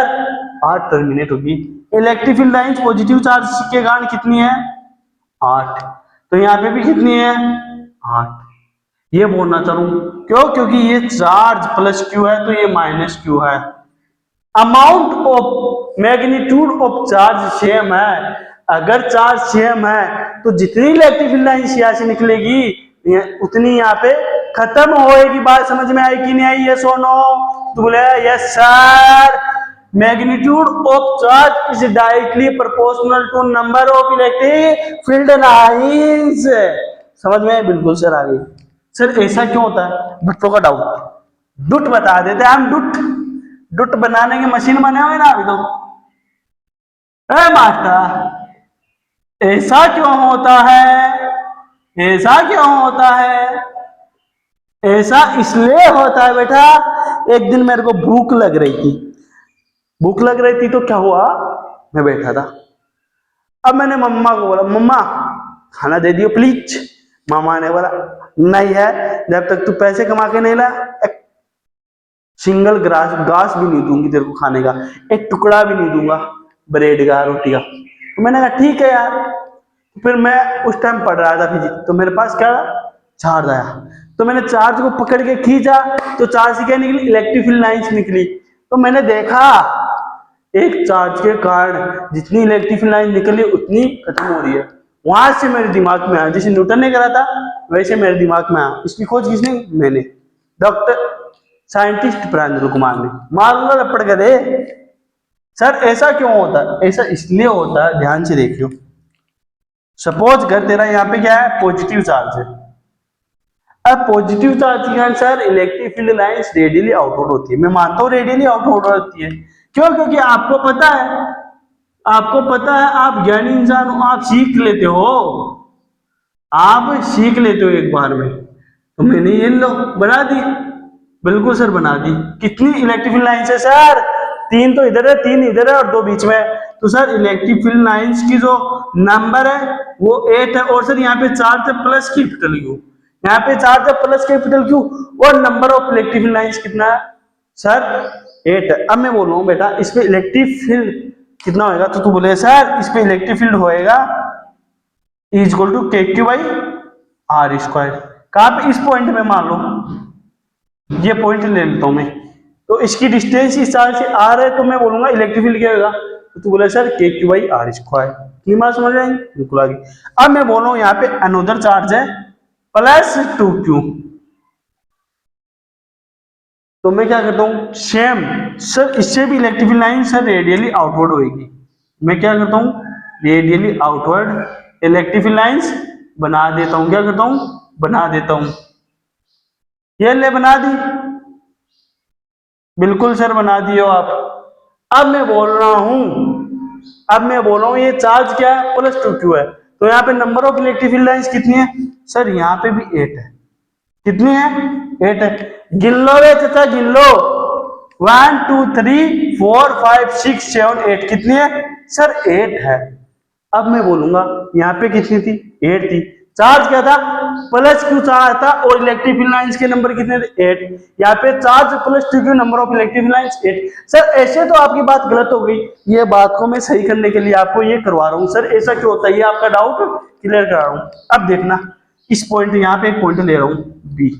8 टर्मिनेट होगी। Electric field lines positive charge के कारण कितनी है, 8। तो यहाँ पे भी कितनी है, 8। ये बोलना चाहूं क्यों, क्योंकि ये चार्ज प्लस क्यू है तो ये माइनस क्यू है। Amount of magnitude of charge same है, अगर चार्ज सेम है तो जितनी इलेक्ट्रिक फील्ड लाइंस यहाँ से निकलेगी उतनी यहाँ पे खत्म होएगी। बात समझ में आई कि नहीं आई, यस और नो? तो बोले yes sir, magnitude of charge is directly proportional to number of electric field lines. समझ में? बिल्कुल सर आ गई। सर ऐसा क्यों होता है, बच्चों का डाउट, डुट बता देते हैं हम। डुट बनाने की मशीन बने हुए ना अभी तो। मास्टर ऐसा क्यों होता है, ऐसा क्यों होता है? ऐसा इसलिए होता है बेटा, एक दिन मेरे को भूख लग रही थी, भूख लग रही थी तो क्या हुआ, मैं बैठा था। अब मैंने मम्मा को बोला मम्मा खाना दे दियो प्लीज। मामा ने बोला नहीं है, जब तक तू पैसे कमा के नहीं ला एक सिंगल घास भी नहीं दूंगी तेरे को खाने का, एक टुकड़ा भी नहीं दूंगा ब्रेड का, रोटी का। तो मैंने कहा ठीक है यार। फिर मैं उस टाइम पढ़ रहा था फिजिक्स, तो मेरे पास क्या चार्ज आया, तो मैंने चार्ज को पकड़ के खींचा तो चार्ज से क्या निकली, इलेक्ट्रिक फील्ड लाइंस निकली। तो मैंने देखा एक चार्ज के कारण जितनी इलेक्ट्रिक फील्ड लाइन निकली उतनी खत्म हो रही है। वहां से मेरे दिमाग में आया, जैसे न्यूटन ने करा था वैसे मेरे दिमाग में आया। इसकी खोज किसने? मैंने, डॉक्टर साइंटिस्ट प्रेंद्र कुमार ने। मारूंगा लपड़ के दे। सर ऐसा क्यों होता है? ऐसा इसलिए होता है, ध्यान से देखियो। सपोज कर तेरा यहाँ पे क्या है, पॉजिटिव चार्ज है। अब पॉजिटिव चार्ज के कारण sir electric field lines radially outward होती है। मैं मानता हूँ रेडियली आउटवर्ड होती है। क्यों? क्योंकि आपको पता है, आपको पता है, आप ज्ञानी इंसान हो, आप सीख लेते हो, आप सीख लेते हो एक बार में। तो मैंने ये लो बना दी, बिल्कुल सर बना दी। कितनी इलेक्ट्रिक फील्ड लाइंस है सर? 3 तो इधर है, 3 इधर है और 2 बीच में है। तो सर इलेक्ट्रिक फील्ड लाइंस की जो नंबर है वो 8 है। और सर यहाँ पे चार्ज है प्लस कैपिटल क्यू, यहाँ पे चार्ज है प्लस कैपिटल क्यू, और number of electric field lines कितना है सर? 8 है। अब मैं बोल रहा हूँ बेटा इस पे इलेक्ट्रिक फील्ड कितना होएगा, तो तू बोले सर इस पे इलेक्ट्रिक फील्ड होएगा इज इक्वल टू के क्यू बाई आर स्क्वायर। कहाँ पे? इस पॉइंट में मान लो, ये पॉइंट ले लेता हूं मैं, तो इसकी डिस्टेंस इस चार्ज से आर है, तो मैं बोलूंगा इलेक्ट्रिक फील्ड क्या होगा, तो तू बोले सर के क्यू बाई आर स्क्वायर। कितनी बात समझ आएगी? बिल्कुल आ गई। अब मैं बोल रहा हूं यहाँ पे अनदर चार्ज है प्लस 2q, तो मैं क्या करता हूँ सेम सर, इससे भी electric field line sir radially outward होगी। मैं क्या करता हूँ radially outward electric field lines बना देता हूँ। क्या करता हूँ? बना देता हूँ। ये ले बना दी, बिल्कुल सर बना दियो आप। अब मैं बोल रहा हूं ये चार्ज क्या है, प्लस 2q है। तो यहाँ पे number of electric field lines कितनी है सर? यहाँ पे भी 8 है। कितनी है? 8 है। गिन लो रे चाचा, गिन लो। 1 2 3 4 5 6 7 8। कितनी है सर? 8 है। अब मैं बोलूंगा यहाँ पे कितनी थी? 8 थी। चार्ज क्या था? प्लस क्यू चार्ज था, और इलेक्ट्रिक फील्ड लाइंस के नंबर कितने थे? 8। यहाँ पे charge plus 2q, number of electric field lines 8। Sir ऐसे तो आपकी बात गलत हो गई, ये बात को मैं सही करने के लिए आपको ये करवा रहा हूँ। सर ऐसा क्यों होता है, ये आपका डाउट क्लियर करा रहा हूँ। अब देखना इस पॉइंट, यहाँ पे एक पॉइंट ले रहा हूँ बी,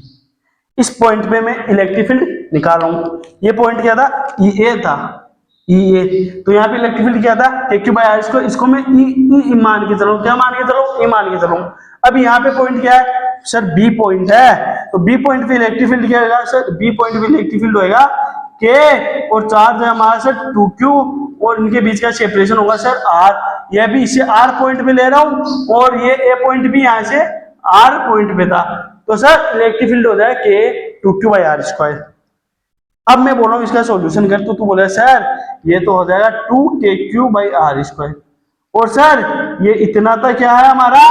इस पॉइंट पे मैं इलेक्ट्रिक फील्ड निकाल रहा हूँ। ये पॉइंट क्या था, ई ए था, ई ए। तो यहाँ पे इलेक्ट्रिक फील्ड क्या था, KQ बाय आर स्क्वायर। इसको मैं ई मान के चलूँ, क्या मान के चलूँ, ई मान के चलूँ। अब यहाँ पे पॉइंट क्या है सर, बी पॉइंट है। तो बी पॉइंट पे इलेक्ट्रिक फील्ड क्या होगा सर, बी पॉइंट पे इलेक्ट्रिक फील्ड होगा के, और चार्ज है हमारा सर 2Q, और इनके बीच का सेपरेशन होगा सर R। यह भी इसे R पॉइंट पे ले रहा हूँ, और ये A पॉइंट भी यहाँ से R पॉइंट पे था। तो सर इलेक्ट्रिक फील्ड हो जाए K 2Q by are square. अब मैं बोल रहा हूँ इसका सॉल्यूशन कर, तो तू बोले सर ये तो हो जाएगा 2KQ बाई आर स्क्वायर, और सर ये इतना तो क्या है हमारा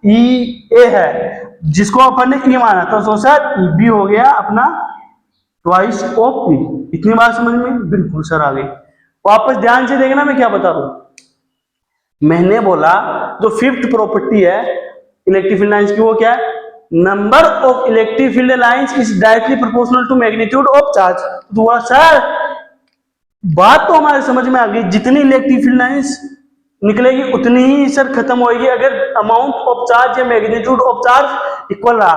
EA है, जिसको अपन ने E माना था। तो सर EB हो गया अपना ट्वाइस ऑफ P। इतनी बात समझ में, बिल्कुल सर आ गई। वापस ध्यान से देखना मैं क्या बता रहा हूं। मैंने बोला जो फिफ्थ प्रॉपर्टी है इलेक्ट्रिक फील्ड लाइंस की, वो क्या है, number of electric field lines is directly proportional to magnitude of charge. तो बोला सर बात तो हमारे समझ में आ गई, जितनी इलेक्ट्रिक फील्ड लाइंस निकलेगी उतनी ही सर खत्म होगी अगर अमाउंट ऑफ चार्ज या मैग्नीट्यूड ऑफ चार्ज इक्वल रहा।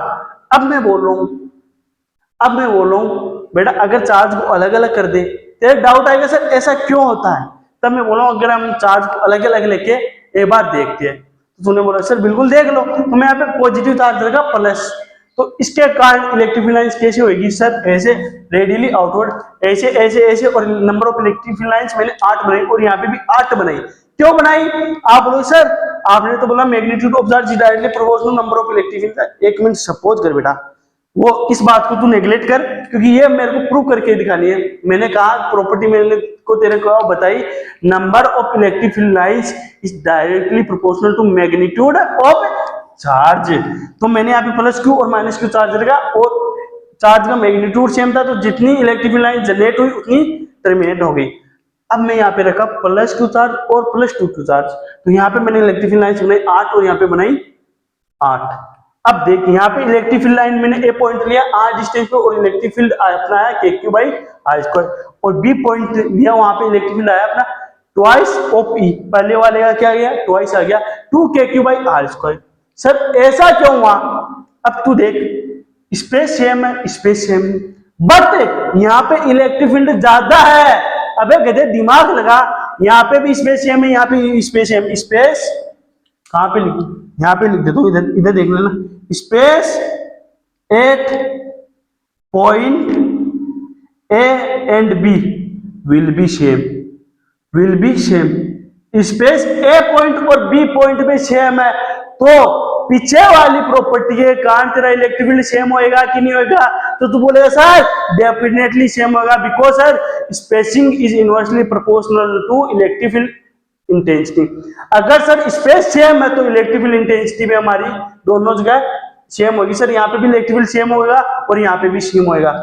अब मैं बोल रहा हूं बेटा अगर चार्ज को अलग अलग कर दे, तेरे डाउट आएगा सर ऐसा क्यों होता है। तब मैं बोल रहा हूं अगर हम चार्ज को अलग अलग लेके एक बार देखते हैं, तो तूने बोला सर बिल्कुल देख लो। तो मैं यहाँ पे पॉजिटिव चार्ज रहेगा प्लस, तो इसके कारण इलेक्ट्रिक फील्ड लाइंस कैसे होगी सर, ऐसे रेडियली आउटवर्ड, ऐसे ऐसे ऐसे। और number of electric field lines मैंने 8 बनाई, और यहाँ पे भी 8 बनाई। क्यों बनाई, आप बोलो सर आपने तो बोला magnitude of charge directly proportional number of electric field. एक मिनट सपोज कर बेटा, वो इस बात को तू नेग्लेक्ट कर, क्योंकि ये मेरे को प्रूव करके दिखानी है। मैंने कहा प्रॉपर्टी मैंने को तेरे को बताई, number of electric field lines is directly proportional to magnitude of charge. तो मैंने यहाँ पे प्लस क्यू और माइनस क्यू चार्ज रहेगा, और चार्ज का मैग्नीट्यूड सेम था, तो जितनी इलेक्ट्रिक फील्ड लाइन जनरेट हुई उतनी टर्मिनेट हो गई। अब मैं यहाँ पे रखा प्लस क्यू चार्ज और प्लस 2Q चार्ज। तो यहाँ पे मैंने इलेक्ट्रिक फील्ड लाइंस बनाई 8, और यहाँ पे बनाई 8। अब देख यहाँ पे इलेक्ट्रिक फील्ड लाइन मैंने ए पॉइंट लिया R डिस्टेंस पे, और इलेक्ट्रिक फील्ड अपना है KQ बाई आर स्क्वायर, और बी पॉइंट लिया, वहां पे इलेक्ट्रिक फील्ड आया अपना ट्वाइस ऑफ E। पहले वाले का क्या गया, ट्वाइस आ गया 2KQ by are square. Sir ऐसा क्यों हुआ, अब तू देख स्पेस सेम है, स्पेस सेम, बट यहाँ पे इलेक्ट्रिक फील्ड ज्यादा है। अबे गधे दिमाग लगा, यहाँ पे भी स्पेस सेम है, यहाँ पे स्पेस सेम। स्पेस कहां पे लिखी, यहाँ पे लिख दे, तो इधर इधर देख लेना, space at point A and B will be same, space A point और B पॉइंट पे सेम है, तो पीछे वाली प्रॉपर्टी के कारण तेरा इलेक्ट्रिक फील्ड सेम होएगा कि नहीं होएगा। तो तू बोलेगा सर डेफिनेटली सेम होगा, because sir spacing is inversely proportional to electric field intensity. अगर सर स्पेस सेम है तो इलेक्ट्रिक फील्ड इंटेंसिटी भी हमारी दोनों जगह सेम होगी। सर यहाँ पे भी इलेक्ट्रिक फील्ड सेम होगा और यहाँ पे भी सेम होगा,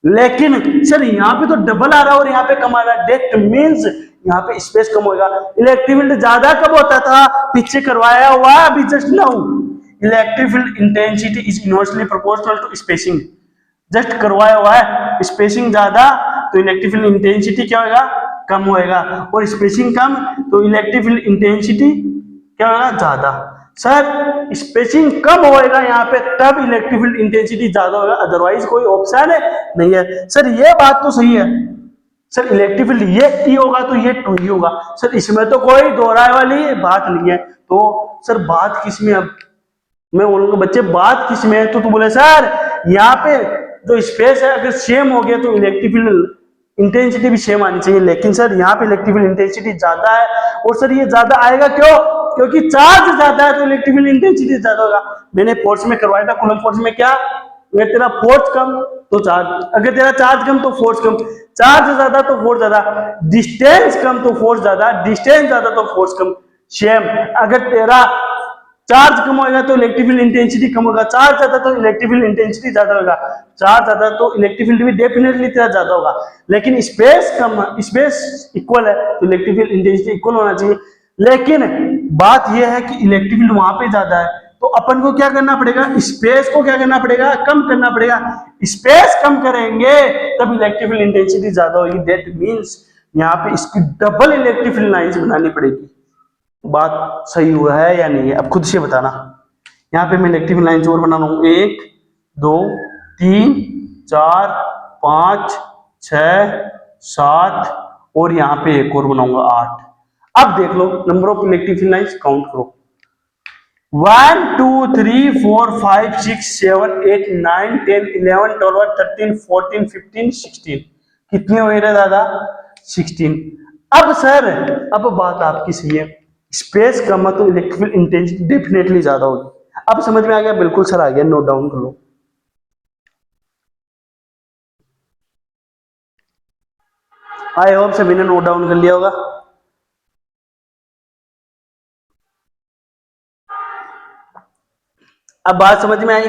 लेकिन सर यहाँ पे तो डबल आ रहा है और यहाँ पे कम आ रहा है। दैट मींस यहाँ पे स्पेस कम होगा। इलेक्ट्रिक फील्ड ज्यादा कब होता था, पीछे करवाया हुआ अभी just now. Electric field intensity is inversely proportional to spacing, just करवाया हुआ है। स्पेसिंग ज्यादा तो इलेक्ट्रिक फील्ड इंटेंसिटी क्या होगा, कम होएगा, और स्पेसिंग कम तो इलेक्ट्रिक फील्ड इंटेंसिटी क्या होगा, ज्यादा। सर स्पेसिंग कम होएगा यहाँ पे तब इलेक्ट्रिक फील्ड इंटेंसिटी ज्यादा होगा, अदरवाइज कोई ऑप्शन नहीं है। सर ये बात तो सही है, सर इलेक्ट्रिक फील्ड ये E होगा तो ये 2E होगा। सर इसमें तो कोई दोहराए वाली बात नहीं है। तो सर बात किस में, अब मैं बोलूंगा बच्चे बात किस में है, तो तू बोले सर यहाँ पे जो स्पेस है अगर सेम हो गया तो इलेक्ट्रिक फील्ड इंटेंसिटी भी सेम आनी चाहिए, लेकिन सर यहाँ पे इलेक्ट्रिक फील्ड इंटेंसिटी ज्यादा है। और सर ये ज्यादा आएगा क्यों, क्योंकि चार्ज ज्यादा है तो इलेक्ट्रिक फील्ड इंटेंसिटी ज्यादा होगा। मैंने फोर्स में करवाया था, कूलम फोर्स में क्या, अगर तेरा फोर्स कम तो चार्ज, अगर तेरा चार्ज कम तो फोर्स कम, चार्ज ज्यादा तो फोर्स ज्यादा, डिस्टेंस कम तो फोर्स ज्यादा, डिस्टेंस ज्यादा तो फोर्स कम। सेम अगर तेरा चार्ज कम होगा तो इलेक्ट्रिक फील्ड इंटेंसिटी कम होगा, चार्ज ज्यादा तो इलेक्ट्रिक फील्ड इंटेंसिटी ज्यादा होगा, चार्ज ज्यादा तो इलेक्ट्रिक फील्ड भी डेफिनेटली तेरा ज्यादा होगा। लेकिन स्पेस कम, स्पेस इक्वल है तो इलेक्ट्रिक फील्ड इंटेंसिटी इक्वल होना चाहिए। लेकिन बात यह है कि इलेक्ट्रिक फील्ड वहां पे ज्यादा है, तो अपन को क्या करना पड़ेगा, स्पेस को क्या करना पड़ेगा, कम करना पड़ेगा। स्पेस कम करेंगे तब इलेक्ट्रिक फील्ड इंटेंसिटी ज्यादा होगी। दैट मींस यहाँ पे इसकी डबल इलेक्ट्रिक फील्ड लाइंस बनानी पड़ेगी। बात सही हुआ है या नहीं है, अब खुद से बताना। यहाँ पे मैं इलेक्ट्रिक लाइन्स और बना रहा हूँ, 1 2 3 4 5 6 7 और यहाँ पे एक और बनाऊंगा 8। अब देख लो number of electric lines count करो, 1 2 3 4 5 6 7 8 9 10 11 12 13 14 15 16 कितने हो रहे दादा? 16। अब सर अब बात आपकी सही है, स्पेस कम है तो इलेक्ट्रिकल इंटेंसिटी डेफिनेटली ज्यादा होगी। अब समझ में आ गया? बिल्कुल सर आ गया, नोट डाउन कर लो। आई होप सभी ने नोट डाउन कर लिया होगा। अब बात समझ में आई?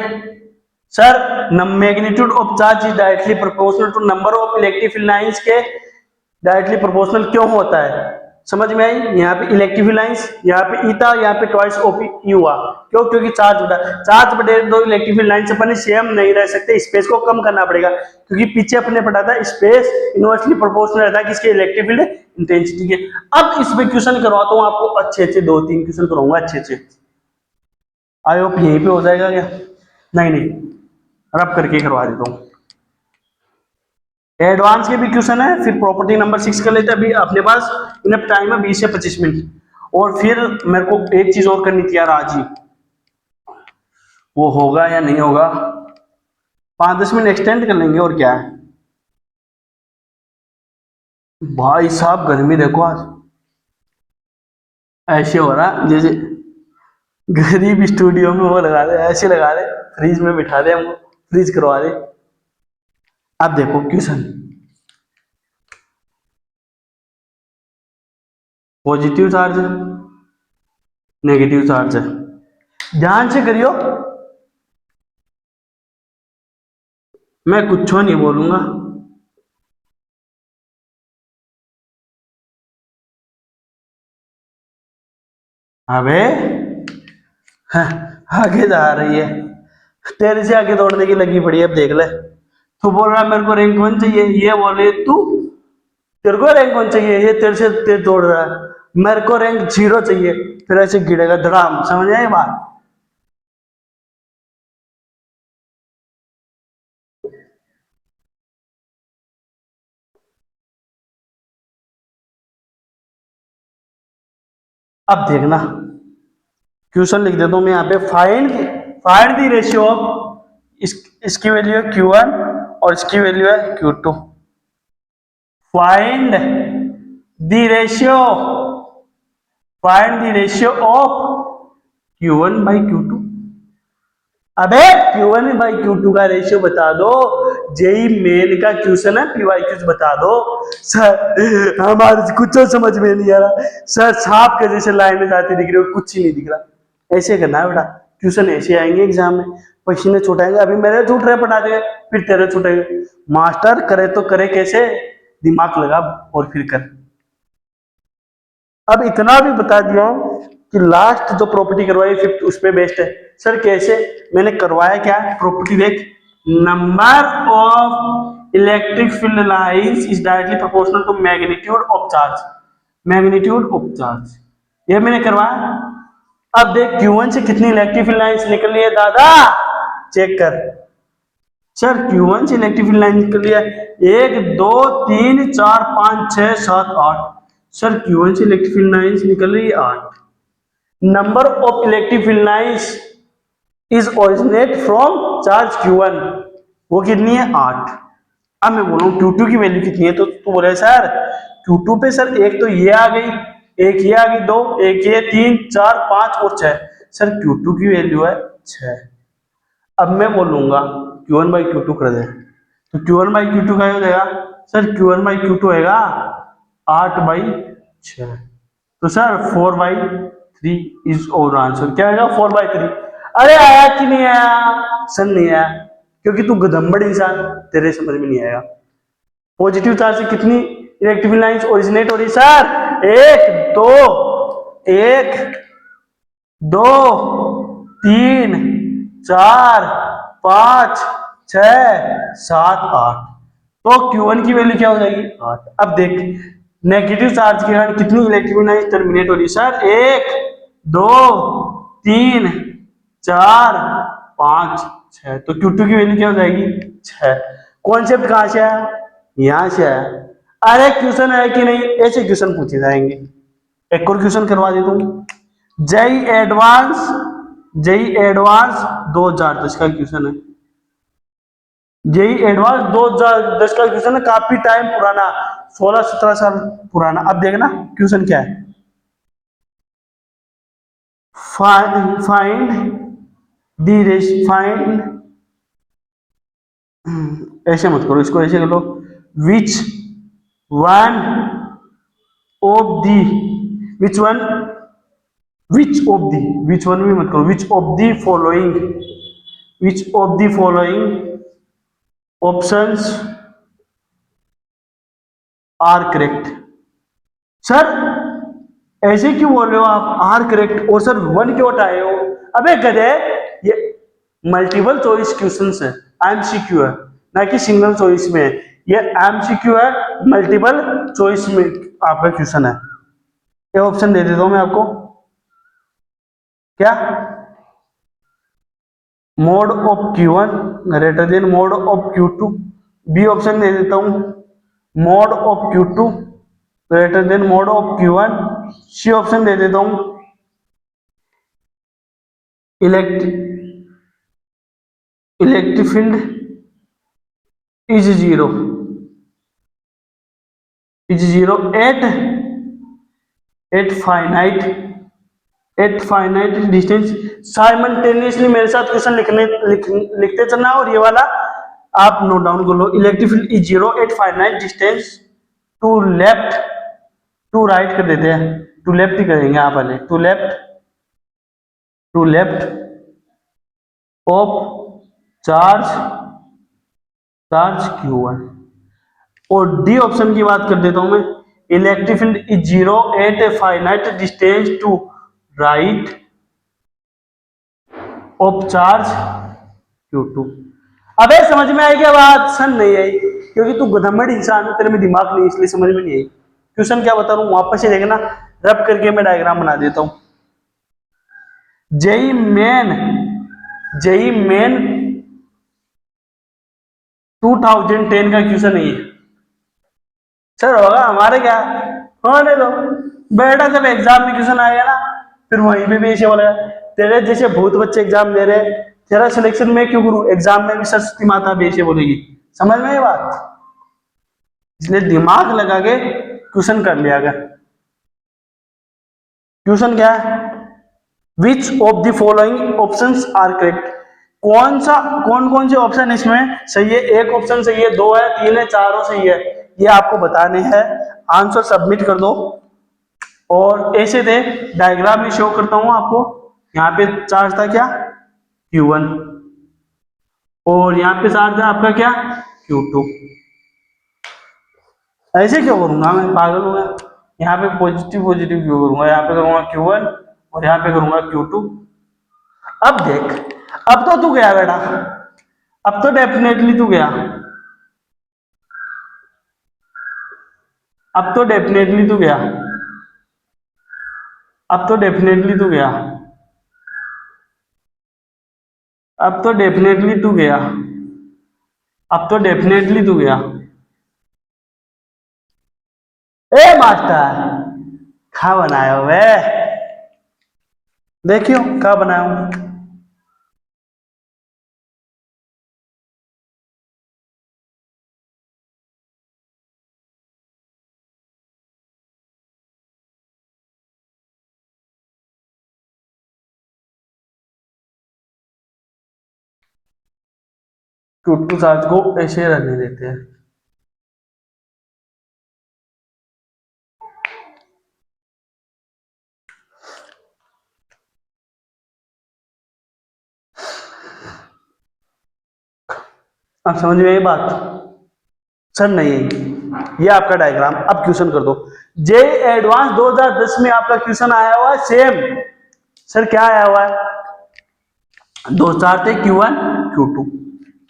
Sir magnitude of charge is directly proportional to number of electric lines के डायरेक्टली प्रोपोर्शनल क्यों होता है? समझ में आई? यहाँ पे इलेक्ट्रिक लाइंस, यहाँ पे ईटा, यहाँ पे ट्वाइस ऑफ यू हुआ, क्यों? क्योंकि चार्ज बढ़ा, चार्ज बढ़े दो इलेक्ट्रिक लाइंस अपने सेम नहीं रह सकते, स्पेस को कम करना पड़ेगा, क्योंकि पीछे अपने पढ़ा था स्पेस इनवर्सली प्रोपोर्शनल रहता है किसके? इलेक्ट्रिक फील्ड इंटेंसिटी के। अब इस पे क्वेश्चन करवाता हूँ आपको, अच्छे अच्छे 2-3 क्वेश्चन कराऊंगा अच्छे अच्छे। आई होप यहीं पे हो जाएगा क्या? नहीं नहीं, रब करके करवा देता हूँ। एडवांस के भी क्वेश्चन है, फिर प्रॉपर्टी नंबर 6 कर लेते हैं। अभी अपने पास इनफ टाइम है 20 से 25 मिनट, और फिर मेरे को एक चीज और करनी थी यार आज ही, वो होगा या नहीं होगा? 5-10 मिनट एक्सटेंड कर लेंगे और क्या है। भाई साहब गर्मी देखो आज, ऐसे हो रहा जैसे गरीब स्टूडियो में वो लगा दे, ऐसे लगा दे, फ्रीज में बिठा दे, हमको फ्रीज करवा दे। अब देखो क्वेश्चन, पॉजिटिव चार्ज है, नेगेटिव चार्ज है, ध्यान से करियो, मैं कुछ नहीं बोलूंगा। अबे हाँ, आगे जा रही है, तेरे से आगे दौड़ने की लगी पड़ी है। अब देख ले, तू बोल रहा है मेरे को रैंक 1 चाहिए, ये बोल रही है तू, तेरे को रैंक 1 चाहिए, ये तेरे से तेज दौड़ रहा है, मेरे को रैंक 0 चाहिए, फिर ऐसे गिरेगा धड़ाम। समझ आई बात? अब देखना क्वेश्चन लिख देता हूं मैं यहाँ पे, फाइंड द रेशियो ऑफ, इसकी वैल्यू है Q1 और इसकी वैल्यू है Q2। Find the ratio, find the ratio of Q1 by Q2। अबे Q1 बाई Q2 का रेशियो बता दो, जेई मेन का क्वेश्चन है, PYQ बता दो। सर हमारे कुछ समझ में नहीं आ रहा सर, सांप के जैसे लाइन जाती दिख रही हो, कुछ ही नहीं दिख रहा। ऐसे करना है बेटा, क्वेश्चन ऐसे आएंगे एग्जाम में, पसीने छुटाएंगे। अभी मेरे छूट रहे पढ़ा दे, फिर तेरे छूटेंगे। मास्टर करे तो करे कैसे, दिमाग लगा और फिर कर। अब इतना भी बता दिया कि लास्ट जो प्रॉपर्टी करवाई 5th उस पे बेस्ड है। सर कैसे? मैंने करवाया क्या, प्रॉपर्टी देख, number of electric field lines is directly proportional to magnitude of charge, magnitude of charge, ये मैंने करवाया। अब देख Q1 से कितनी इलेक्ट्रिक फील्ड लाइंस निकल रही है दादा, चेक कर। सर Q1 से इलेक्ट्रिक फील्ड लाइन निकल रही है 1 2 3 4 5 6 7 8। सर Q1 से इलेक्ट्रिक फील्ड लाइंस निकल रही है 8। Number of electric field lines is originate from charge Q1, वो कितनी है 8। अब मैं बोलूं Q2 की वैल्यू कितनी है, तो तू बोले सर Q2 पे सर एक तो ये आ गई, एक ये आ गई, 2, एक ये 3 4 5 और 6। सर Q2 की वैल्यू है 6। अब मैं बोलूंगा Q1 बाई Q2 कर दे, तो Q1 बाई Q2 का हो जाएगा सर, Q1 बाई Q2 होगा 8/6। तो सर 4/3 इज और आंसर क्या आएगा, 4/3। अरे आया कि नहीं आया? सर नहीं आया, क्योंकि तू गधम्बड़ इंसान, तेरे समझ में नहीं आएगा। पॉजिटिव चार्ज से कितनी इलेक्ट्रिक लाइंस ओरिजिनेट हो रही सर, 1 2 3 4 5 6 7 8। तो Q1 की वैल्यू क्या हो जाएगी 8। अब देख नेगेटिव चार्ज के कारण कितनी इलेक्ट्रिक लाइंस टर्मिनेट हो रही सर, 1 2 3 4 5 6, तो Q2 की वैल्यू क्या हो जाएगी 6। कॉन्सेप्ट कहां से आया, यहां से आया। अरे क्वेश्चन है कि नहीं, ऐसे क्वेश्चन पूछे जाएंगे। एक और क्वेश्चन करवा देता हूं, जेई एडवांस 2010 का क्वेश्चन है। जेई एडवांस 2010 का क्वेश्चन है, काफी टाइम पुराना, 16-17 साल पुराना। अब देखना क्वेश्चन क्या है। फाइंड फाइंड, ऐसे मत करो, इसको ऐसे कर लो। Which one of the which one which one भी मत करो, which of the following options are correct. Sir ऐसे क्यों बोल रहे हो आप, आर करेक्ट, और सर वन क्यों हटाए हो? अबे गधे, ये मल्टीपल चॉइस क्वेश्चन है, एमसीक्यू है, ना कि सिंगल चॉइस में है। ये एमसीक्यू है, मल्टीपल चॉइस में आपका क्वेश्चन है। ये ऑप्शन दे देता हूं मैं आपको, क्या mode of Q1 greater than mode of Q2। B option दे देता हूं, mode of Q2 greater than mode of Q1। C option दे देता हूं, electric field is zero at finite distance. Simultaneously मेरे साथ क्वेश्चन लिखते चलना, और ये वाला आप नोट डाउन कर लो। Electric field is zero at finite distance to left, to right कर देते हैं, टू लेफ्ट ही करेंगे आप पहले, to left of charge Q1। और डी ऑप्शन की बात कर देता हूं मैं, electric field is zero at a finite distance to right of charge Q2। अबे समझ में आई क्या बात? सर नहीं आई, क्योंकि तू गधमड़ इंसान है, तेरे में दिमाग नहीं, इसलिए समझ में नहीं आई। क्वेश्चन क्या बता रहा हूं, वापस से देखना, रब करके मैं डायग्राम बना देता हूं। जेई मेन 2010 का क्वेश्चन है ये। सर होगा हमारे क्या, होने दो बेटा, जब एग्जाम में क्वेश्चन आएगा ना, फिर वहीं पे भी ऐसे बोलेगा, तेरे जैसे बहुत बच्चे एग्जाम दे रहे, तेरा सिलेक्शन में क्यों करूं, एग्जाम में भी सरस्वती माता भी ऐसे बोलेगी। समझ में ये बात? इसलिए दिमाग लगा के क्वेश्चन कर लिया गया। क्वेश्चन क्या है, which of the following options are correct. कौन कौन से ऑप्शन इसमें सही है? एक ऑप्शन सही है, 2 है, 3 है, 4 सही है, ये आपको बताने हैं। आंसर सबमिट कर दो, और ऐसे दे डायग्राम में शो करता हूं आपको। यहाँ पे चार्ज था क्या Q1, और यहाँ पे चार्ज था आपका क्या Q2। ऐसे क्यों करूंगा मैं, पागल हो गया? यहाँ पे पॉजिटिव क्यों करूंगा, यहाँ पे करूंगा Q1 और यहाँ पे करूंगा Q2। अब देख, अब तो तू गया बेटा, अब तो डेफिनेटली तू गया, अब तो डेफिनेटली तू गया, अब तो डेफिनेटली तू गया, अब तो डेफिनेटली तू गया, अब तो डेफिनेटली तू गया। ए मास्टर, खा बनाया वे, देखियो क्या बनाया हूं। टूटू चार्ज को ऐसे रहने देते हैं। अब समझ में आई बात? सर नहीं है, ये आपका डायग्राम। अब क्वेश्चन कर दो। जे एडवांस 2010 में आपका क्वेश्चन आया हुआ है सेम। सर क्या आया हुआ है, 2 4 थे,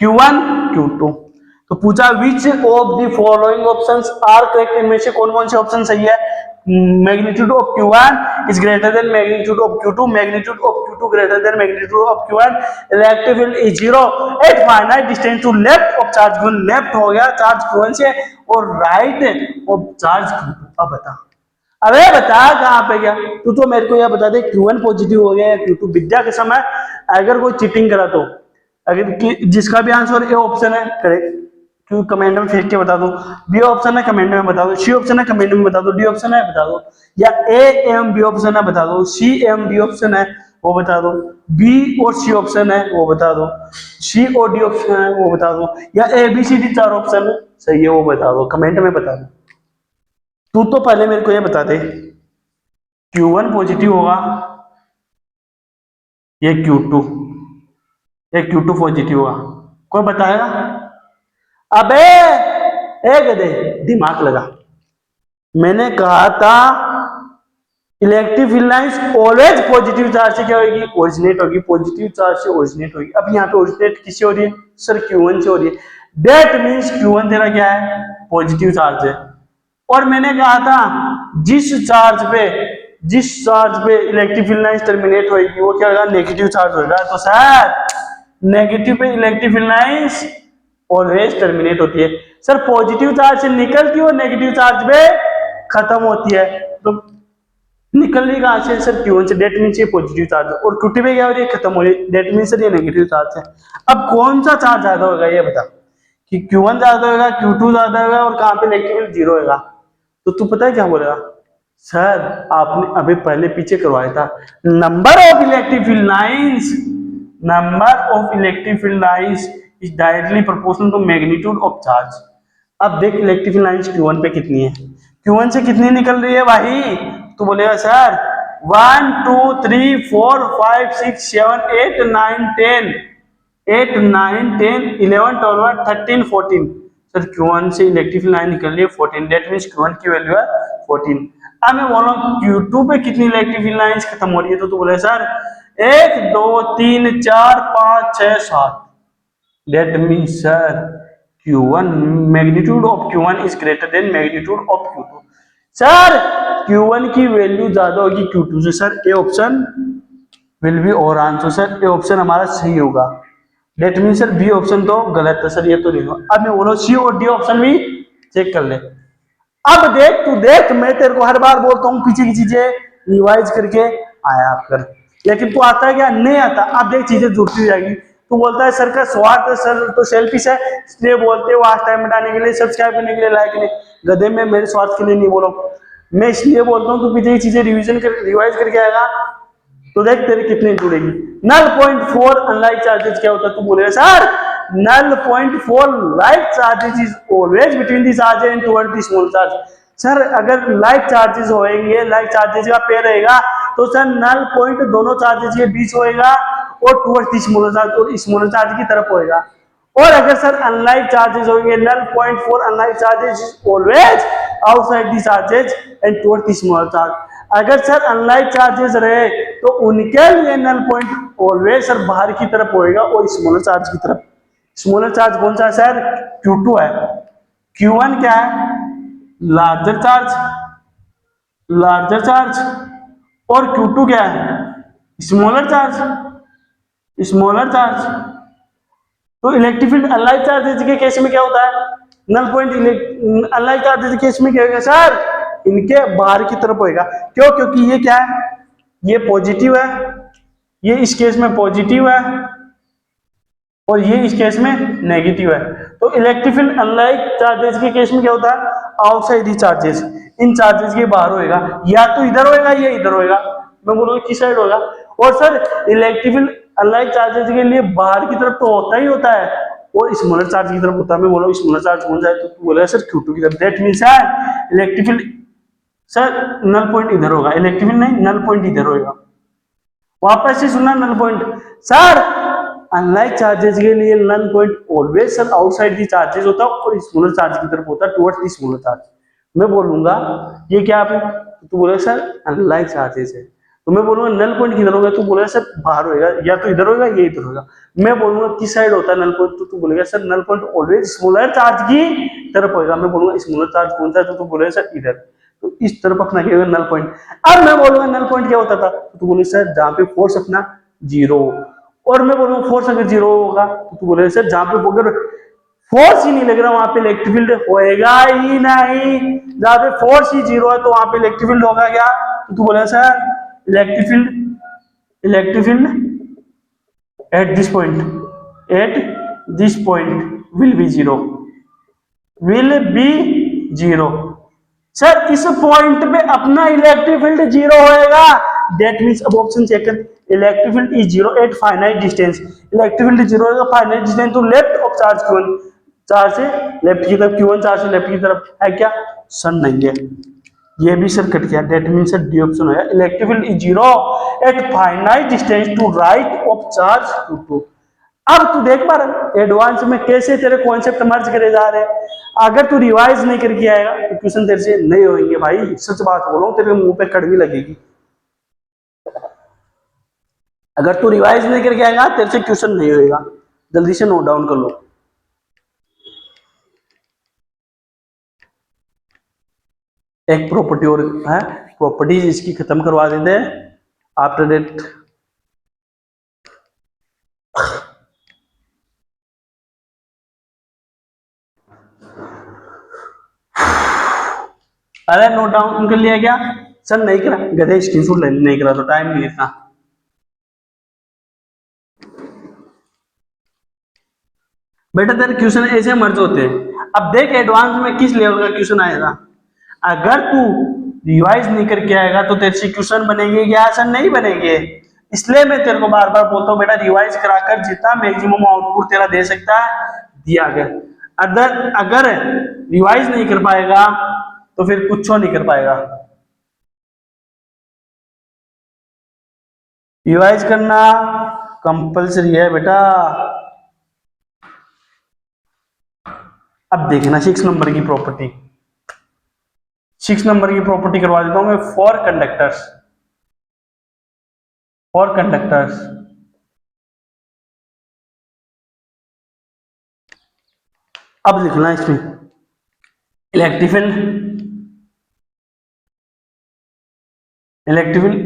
Q1 Q2 तो पूछा which of the following options are correct. इनमें से कौन कौन से ऑप्शन सही है? magnitude of Q1 is greater than magnitude of Q2, magnitude of Q2 greater than magnitude of Q1, electric field is zero at finite distance to left of charge Q1, left हो गया charge Q1 से और right of charge Q2। अब बता, अबे बता कहाँ पे गया तू, तो मेरे को यह बता दे Q1 पॉजिटिव हो गया या Q2। विद्या के समय अगर कोई चीटिंग करा तो, अगर जिसका भी आंसर ए ऑप्शन है करेक्ट, क्यों कमेंट में फेंक के बता दो, बी ऑप्शन है कमेंट में बता दो, सी ऑप्शन है कमेंट में बता दो, डी ऑप्शन है बता दो, या ए एम बी ऑप्शन है बता दो, सी एम डी ऑप्शन है वो बता दो, बी और सी ऑप्शन है वो बता दो, सी और डी ऑप्शन है वो बता दो, या ए बी सी डी चार ऑप्शन है सही है वो बता दो, कमेंट में बता दो। तू तो पहले मेरे को ये बता दे Q1 पॉजिटिव होगा ये Q2, ये Q2 पॉजिटिव होगा, कोई बताएगा? अबे एक गधे दिमाग लगा, मैंने कहा था electric field lines always positive charge से क्या होगी, ओरिजिनेट होगी, पॉजिटिव चार्ज से ओरिजिनेट होगी। अब यहाँ पे ओरिजिनेट किससे हो रही है सर, Q1 से हो रही है, दैट मींस Q1 तेरा क्या है पॉजिटिव चार्ज है। और मैंने कहा था जिस चार्ज पे इलेक्ट्रिक फील्ड लाइंस टर्मिनेट होगी वो क्या होगा, नेगेटिव चार्ज होगा। तो सर नेगेटिव पे electric field lines always terminate होती है। सर पॉजिटिव चार्ज से निकलती है और नेगेटिव चार्ज पे खत्म होती है, तो निकल रही कहां से सर Q1 से, डेट मीन ये पॉजिटिव चार्ज है, और Q2 पे क्या हो रही है खत्म हो रही है, डेट मीन सर ये नेगेटिव चार्ज है। अब कौन सा चार्ज ज्यादा होगा ये बता, कि Q1 ज्यादा होगा, Q2 ज्यादा होगा, और कहां पे इलेक्ट्रिक फील्ड जीरो होगा। तो तू पता है क्या बोलेगा, सर आपने अभी पहले पीछे करवाया था, number of electric field lines is directly proportional to magnitude of charge. अब देख इलेक्ट्रिक फील्ड लाइंस Q1 पे कितनी है, Q1 से कितनी निकल रही है भाई, तो बोलेगा सर 1 2 3 4 5 6 7 8 9 10 8 9 10 11 12 13 14, सर Q1 से इलेक्ट्रिक फील्ड लाइन निकल रही है 14, दैट मींस Q1 की वैल्यू है 14। अब मैं बोल रहा हूँ Q2 पे कितनी इलेक्ट्रिक फील्ड लाइंस खत्म हो रही है, तो तू बोले sir 1 2 3 4 5 6 7, that means sir Q1 magnitude of Q1 is greater than magnitude of Q2। Sir Q1 की वैल्यू ज्यादा होगी Q2 से, sir A option will be our answer, sir A option हमारा सही होगा, that mean sir B option तो गलत है सर, ये तो नहीं होगा। अब मैं बोलो सी और डी ऑप्शन भी चेक कर ले। अब देख तू देख, मैं तेरे को हर बार बोलता हूँ पीछे की चीजें रिवाइज करके आया कर, लेकिन तू आता है क्या, नहीं आता। अब देख चीजें जुड़ती जाएगी, तू बोलता है सर का स्वार्थ है, सर तो सेल्फिश है, इसलिए बोलते हो आज टाइम बढ़ाने के लिए, सब्सक्राइब करने के लिए, लाइक करने, गधे में मेरे स्वार्थ के लिए नहीं बोलो, मैं इसलिए बोलता हूँ तू पीछे की चीजें रिवाइज करके आएगा तो देख तेरी कितनी जुड़ेगी। नल पॉइंट 4 अनलाइक चार्जेस क्या होता है, तू बोलेगा sir null point 4 like charges is always between the charge and toward the small charge. Sir अगर लाइक चार्जेस होएंगे, लाइक चार्जेस का पेयर रहेगा, तो सर नल पॉइंट दोनों चार्जेस के बीच होएगा और टुवर्ड द स्मॉलर चार्ज और स्मॉलर चार्ज की तरफ होएगा। और अगर सर अनलाइक चार्जेस होंगे, null point 4 unlike charges is always outside the charges and toward the smaller charge. अगर सर अनलाइक चार्जेस रहे तो उनके लिए नल पॉइंट ऑलवेज सर बाहर की तरफ होएगा और स्मॉलर चार्ज की तरफ। स्मॉलर चार्ज कौन सा है सर, Q2 है। Q1 क्या है, लार्जर चार्ज, और Q2 क्या है, स्मॉलर चार्ज। तो इलेक्ट्रिक फील्ड अनलाइक चार्जेस के केस में क्या होता है, नल पॉइंट अनलाइक चार्जेस के केस में क्या होगा सर, इनके बाहर की तरफ होएगा। क्यों, क्योंकि ये क्या है, ये पॉजिटिव है, ये इस केस में पॉजिटिव है और ये इस केस में नेगेटिव है। तो इलेक्ट्रिक फील्ड अनलाइक चार्जेस के केस में क्या होता है, outside the charges, in charges के बाहर होएगा, या तो इधर होएगा या इधर होएगा, मैं बोलूंगा किस साइड होगा। और sir electric field unlike charges के लिए बाहर की तरफ तो होता ही होता है और स्मॉलर चार्ज की तरफ होता है। मैं बोला स्मॉलर चार्ज कौन सा है, तो तू बोला सर Q2 की तरफ। दैट मींस है electric field sir null point इधर होगा, इलेक्ट्रिक फील्ड नहीं, नल पॉइंट इधर होगा। वापस से सुनना, null point sir unlike charges के लिए null point always sir outside the charges होता है और स्मॉलर चार्ज की तरफ होता है, टुवर्ड्स दी स्मॉलर चार्ज। मैं बोलूंगा ये क्या है, तू बोलेगा सर अनलाइक चार्जेस है, तो मैं बोलूंगा नल पॉइंट किधर होगा, तू बोलेगा सर बाहर होएगा, या तो इधर होगा या इधर होगा। मैं बोलूंगा किस साइड होता है नल पॉइंट, तो तू बोलेगा sir null point always smaller charge की तरफ होएगा। मैं बोलूंगा स्मॉलर चार्ज कौन सा है, तो तू बोलेगा सर इधर। तो इस तरफ अपना क्या होगा, नल पॉइंट। अब मैं बोलूंगा नल पॉइंट क्या होता था, तो तू बोले सर जहां पे फोर्स अपना जीरो, और मैं बोलूंगा फोर्स अगर जीरो होगा तो तू बोले सर जहां पे अगर फोर्स ही नहीं लग रहा वहां पे इलेक्ट्रिक फील्ड होएगा ही नहीं। जहां पे फोर्स ही जीरो है तो वहां पे इलेक्ट्रिक फील्ड होगा क्या, तो तू बोले sir electric field at this point will be zero, will be zero। Sir इस पॉइंट पे अपना इलेक्ट्रिक फील्ड जीरो होएगा, दैट मींस अब ऑप्शन चेक कर, electric field is zero at finite distance, electric field zero होगा finite distance to left of charge q1, charge से left की तरफ, q1 चार्ज से लेफ्ट की तरफ है क्या, सर नहीं है, ये भी सर कट गया, that means sir D option होगा, electric field is zero at finite distance to right of charge q2। अब तू देख पा रहा एडवांस में कैसे तेरे कॉन्सेप्ट मर्ज करे जा रहे हैं। अगर तू रिवाइज नहीं करके आएगा तो क्वेश्चन तेरे से नहीं होंगे भाई, सच बात बोल रहा हूं, तेरे मुंह पे कड़वी लगेगी। अगर तू रिवाइज नहीं करके आएगा तेरे से क्वेश्चन नहीं होएगा, जल्दी से नोट डाउन कर लो। एक प्रॉपर्टी और है, प्रॉपर्टीज इसकी खत्म करवा देते हैं आफ्टर दैट। अरे नोट डाउन कर लिया क्या, सर नहीं करा, गधे स्क्रीनशॉट नहीं करा तो टाइम नहीं इतना। बेटा तेरे क्वेश्चन ऐसे मर्ज होते हैं। अब देख एडवांस में किस लेवल का क्वेश्चन आएगा, अगर तू रिवाइज नहीं करके आएगा तो तेरे से क्वेश्चन बनेंगे क्या, सर नहीं बनेंगे। इसलिए मैं तेरे को बार बार बोलता हूँ बेटा रिवाइज कराकर जितना मैक्सिमम आउटपुट तेरा दे सकता है दिया गया। अगर रिवाइज नहीं कर पाएगा तो फिर कुछ नहीं कर पाएगा। रिवाइज करना कंपलसरी है बेटा। अब देखना 6 नंबर की प्रॉपर्टी, 6 नंबर की प्रॉपर्टी करवा देता हूं मैं, फॉर कंडक्टर्स। अब लिखना इसमें electric field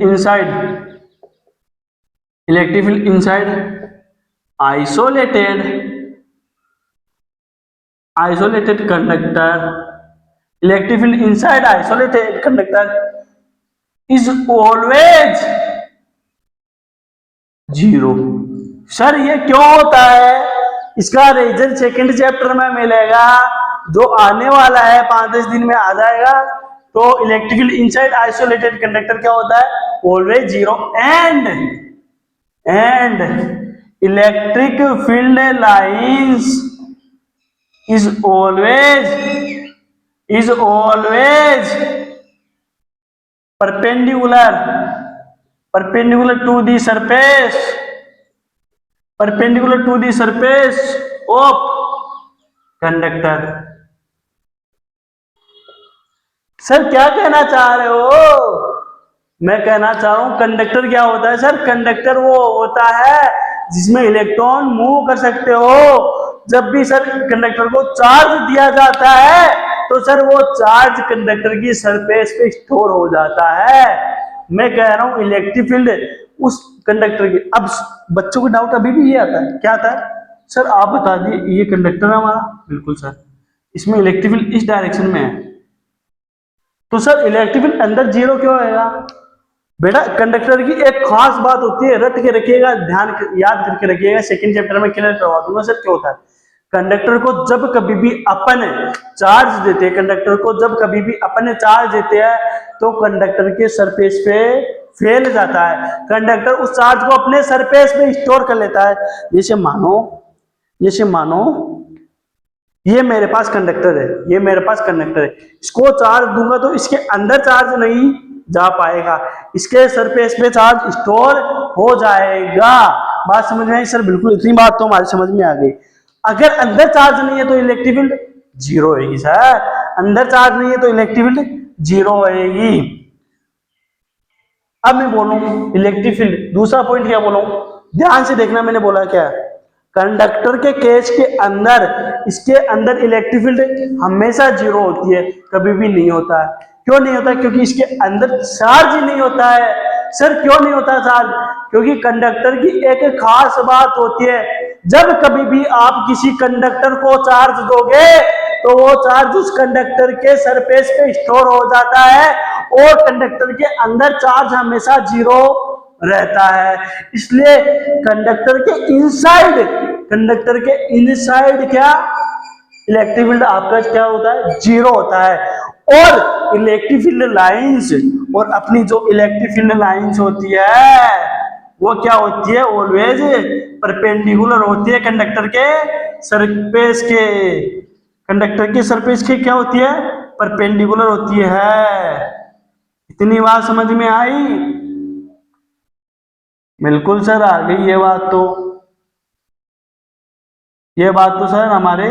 inside isolated conductor, electric field inside isolated conductor is always zero। Sir ये क्यों होता है, इसका रीजन सेकंड चैप्टर में मिलेगा जो आने वाला है, 5-10 दिन में आ जाएगा। तो electric field inside isolated conductor क्या होता है, always zero, and electric field lines is always perpendicular to the surface of conductor। Sir क्या कहना चाह रहे हो, मैं कहना चाह रहा हूं कंडक्टर क्या होता है सर, कंडक्टर वो होता है जिसमें इलेक्ट्रॉन मूव कर सकते हो। जब भी सर कंडक्टर को चार्ज दिया जाता है तो सर वो चार्ज कंडक्टर की सरफेस पे स्टोर हो जाता है। मैं कह रहा हूं इलेक्ट्रिक फील्ड उस कंडक्टर की। अब बच्चों को डाउट अभी भी ये आता है, क्या आता है सर आप बता दिए, ये कंडक्टर है हमारा, बिल्कुल सर, इसमें इलेक्ट्रिक फील्ड इस डायरेक्शन में है, तो सर इलेक्ट्रिक फील्ड अंदर जीरो क्यों आएगा। बेटा कंडक्टर की एक खास बात होती है, रट के रखिएगा, ध्यान याद करके रखिएगा, सेकंड चैप्टर में क्लियर करवा दूंगा सर क्या होता है। कंडक्टर को जब कभी भी अपन चार्ज देते हैं, कंडक्टर को जब कभी भी अपन चार्ज देते हैं तो कंडक्टर के सरफेस पे फैल जाता है, कंडक्टर उस चार्ज को अपने सरफेस पे स्टोर कर लेता है। जैसे मानो ये मेरे पास कंडक्टर है, इसको चार्ज दूंगा तो इसके अंदर चार्ज नहीं जा पाएगा, इसके सरफेस पे चार्ज स्टोर हो जाएगा। बात समझ में आई सर, बिल्कुल इतनी बात तो हमारी समझ में आ गई। अगर अंदर चार्ज नहीं है तो इलेक्ट्रिक फील्ड जीरो होगी सर, अंदर चार्ज नहीं है तो इलेक्ट्रिक फील्ड जीरो होगी। अब मैं बोलूं इलेक्ट्रिक फील्ड, दूसरा पॉइंट क्या बोलूं, ध्यान से देखना मैंने बोला क्या, कंडक्टर के केस के अंदर, इसके अंदर इलेक्ट्रिक फील्ड हमेशा जीरो होती है, कभी भी नहीं होता है। क्यों नहीं होता? क्योंकि इसके अंदर चार्ज ही नहीं होता है। सर क्यों नहीं होता चार्ज? क्योंकि कंडक्टर की एक खास बात होती है, जब कभी भी आप किसी कंडक्टर को चार्ज दोगे तो वो चार्ज उस कंडक्टर के सरफेस पे स्टोर हो जाता है और कंडक्टर के अंदर चार्ज हमेशा जीरो रहता है। इसलिए कंडक्टर के इनसाइड क्या इलेक्ट्रिक फील्ड आपका क्या होता है? जीरो होता है। और इलेक्ट्रिक फील्ड लाइंस और अपनी जो इलेक्ट्रिक फील्ड लाइंस होती है वो क्या होती है? ऑलवेज परपेंडिकुलर होती है कंडक्टर के सरफेस के। कंडक्टर के सरफेस के क्या होती है? परपेंडिकुलर होती है। इतनी बात समझ में आई? बिल्कुल सर, आ गई ये बात तो सर हमारे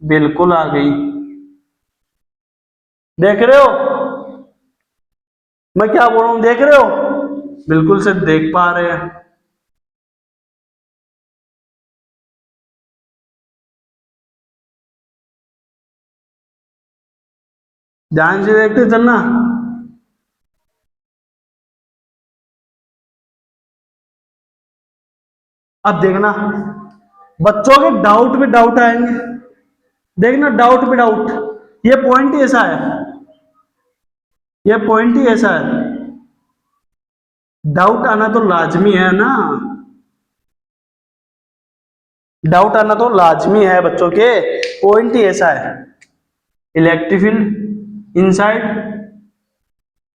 बिल्कुल आ गई। देख रहे हो मैं क्या बोल रहा हूं? देख रहे हो? बिल्कुल सर देख पा रहे हैं। ध्यान से देखते चलना। अब देखना बच्चों के डाउट पे डाउट आएंगे। देखना डाउट पे डाउट, ये पॉइंट ही ऐसा है, ये पॉइंट ही ऐसा है। डाउट आना तो लाजमी है ना, डाउट आना तो लाजमी है बच्चों के। पॉइंट ही ऐसा है, इलेक्ट्रिक फील्ड इनसाइड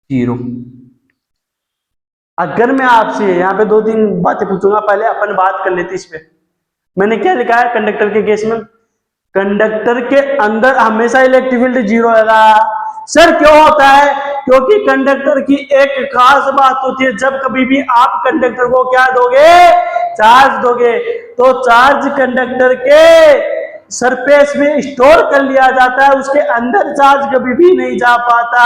जीरो। अगर मैं आपसे यहाँ पे दो तीन बातें पूछूंगा, पहले अपन बात कर लेते इस पे। मैंने क्या लिखा है कंडक्टर के केस में? कंडक्टर के अंदर हमेशा इलेक्ट्रिक फील्ड जीरो रहेगा। सर क्यों होता है? क्योंकि कंडक्टर की एक खास बात होती है, जब कभी भी आप कंडक्टर को क्या दोगे? चार्ज दोगे, तो चार्ज कंडक्टर के सरफेस में स्टोर कर लिया जाता है, उसके अंदर चार्ज कभी भी नहीं जा पाता।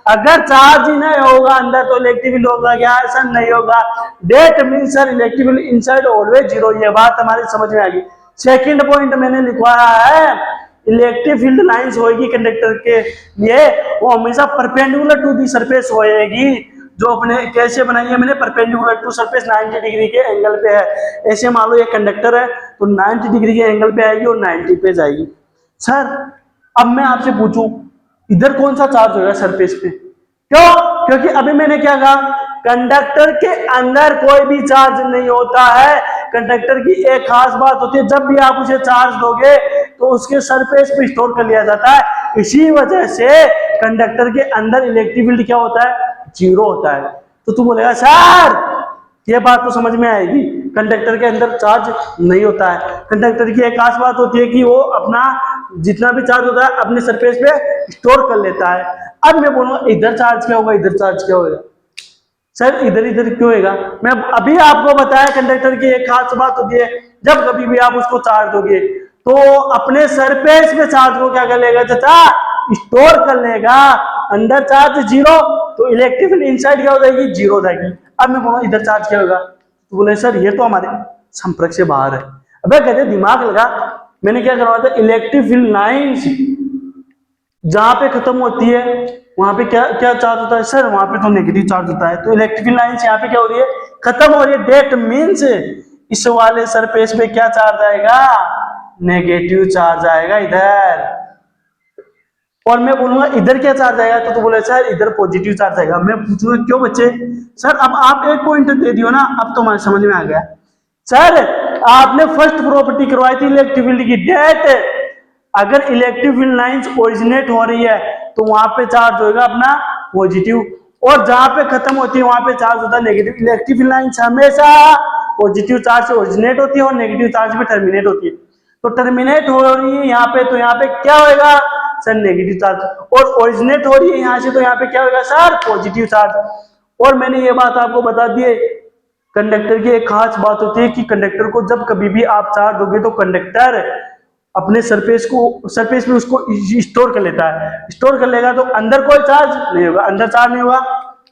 अगर चार्ज ही नहीं होगा अंदर तो इलेक्ट्रिक फील्ड होगा क्या? ऐसा नहीं होगा। That mean sir electric field inside always zero. ये बात हमारी समझ में आ गई। सेकंड पॉइंट मैंने लिखवाया है, इलेक्ट्रिक फील्ड लाइंस होगी कंडक्टर के लिए, वो हमेशा परपेंडिकुलर टू दी सरफेस होएगी। जो अपने कैसे बनाई है मैंने? परपेंडिकुलर टू सरफेस 90 डिग्री के एंगल पे है। ऐसे मान लो ये कंडक्टर है तो 90 डिग्री के एंगल पे आएगी और 90 पे जाएगी। सर अब मैं आपसे पूछूं, इधर कौन सा चार्ज होगा सरफेस पे? क्यों? क्योंकि अभी मैंने क्या कहा, कंडक्टर के अंदर कोई भी चार्ज नहीं होता है। कंडक्टर की एक खास बात होती है, जब भी आप उसे चार्ज दोगे तो उसके सरफेस पे स्टोर कर लिया जाता है। इसी वजह से कंडक्टर के अंदर इलेक्ट्रिक फील्ड क्या होता है? जीरो होता है। तो तू बोलेगा सर ये बात तो समझ में आएगी, कंडक्टर के अंदर चार्ज नहीं होता है। कंडक्टर की एक खास बात होती है कि वो अपना जितना भी चार्ज होता है अपने सरफेस पे स्टोर कर लेता है। अब मैं बोलूंगा इधर चार्ज क्या होगा, इधर चार्ज क्या होगा? सर इधर इधर क्यों होगा? मैं अभी आपको बताया कंडक्टर की एक खास बात होती है, जब कभी भी आप उसको चार्ज दोगे तो अपने सरफेस पे चार्ज को क्या कर लेगा चाचा? स्टोर कर लेगा। अंदर चार्ज जीरो तो इलेक्ट्रिक फील्ड इनसाइड क्या हो जाएगी? जीरो हो जाएगी। अब मैं बोलूँ इधर चार्ज क्या होगा, तो बोले सर ये तो हमारे संपर्क से बाहर है। अबे कहते दिमाग लगा, मैंने क्या करवाया था, इलेक्ट्रिक फील्ड लाइंस जहां पे खत्म होती है वहां पे क्या क्या चार्ज होता है? सर वहां पे तो नेगेटिव चार्ज होता है। तो इलेक्ट्रिक फील्ड लाइंस यहाँ पे क्या हो रही है? खत्म हो रही है। डेट मीन्स इस वाले सरफेस पे क्या चार्ज आएगा? नेगेटिव चार्ज आएगा इधर। और मैं बोलूंगा इधर क्या चार्ज आएगा, तो बोले सर इधर पॉजिटिव चार्ज आएगा। मैं पूछूंगा क्यों बच्चे? सर अब आप एक पॉइंट दे दियो ना, अब तो हमारे समझ में आ गया। सर आपने फर्स्ट प्रॉपर्टी करवाई थी इलेक्ट्रिक फील्ड की, डेट अगर इलेक्ट्रिक फील्ड लाइंस ओरिजिनेट हो रही है तो वहां पे चार्ज होगा अपना पॉजिटिव, और जहां पे खत्म होती है वहां पे चार्ज होता है नेगेटिव। इलेक्ट्रिक फील्ड लाइंस हमेशा पॉजिटिव चार्ज से ओरिजिनेट होती है और नेगेटिव चार्ज में टर्मिनेट होती है। तो टर्मिनेट हो रही है यहाँ पे, तो यहाँ पे क्या होगा सर? Negative charge. और ओरिजिनेट हो रही है यहाँ से, तो यहाँ पे क्या होगा सर? Positive charge. और मैंने ये बात आपको बता दी है, कंडक्टर की एक खास बात होती है कि कंडक्टर को जब कभी भी आप चार्ज दोगे तो कंडक्टर अपने सरफेस में उसको स्टोर कर लेता है। स्टोर कर लेगा तो अंदर कोई चार्ज नहीं होगा, अंदर चार्ज नहीं होगा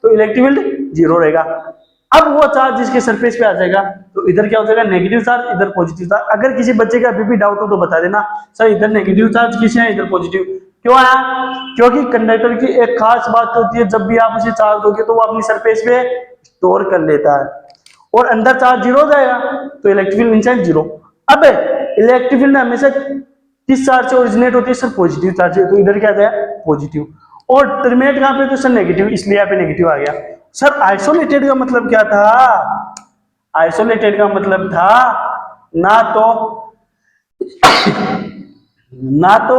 तो इलेक्ट्रिक फील्ड जीरो रहेगा। अब वो चार्ज जिसके सरफेस पे आ जाएगा तो इधर क्या हो जाएगा? नेगेटिव चार्ज, इधर पॉजिटिव चार्ज। अगर किसी बच्चे का अभी भी डाउट हो तो बता देना, सर इधर नेगेटिव चार्ज किसे है, इधर पॉजिटिव। क्यों आया? क्योंकि कंडक्टर की एक खास बात होती है, जब भी आप उसे चार्ज दोगे तो वो अपनी सरफेस पे स्टोर कर लेता है और अंदर चार्ज जीरो हो जाएगा तो इलेक्ट्रिक फील्ड इनसाइड जीरो। अब इलेक्ट्रिक फील्ड हमेशा किस चार्ज से ओरिजिनेट होती है सर? पॉजिटिव चार्ज से, तो इधर क्या था? पॉजिटिव। और टर्मिनेट कहां पे? तो सर नेगेटिव, इसलिए यहाँ पे नेगेटिव आ गया। सर आइसोलेटेड का मतलब क्या था? आइसोलेटेड का मतलब था ना तो ना तो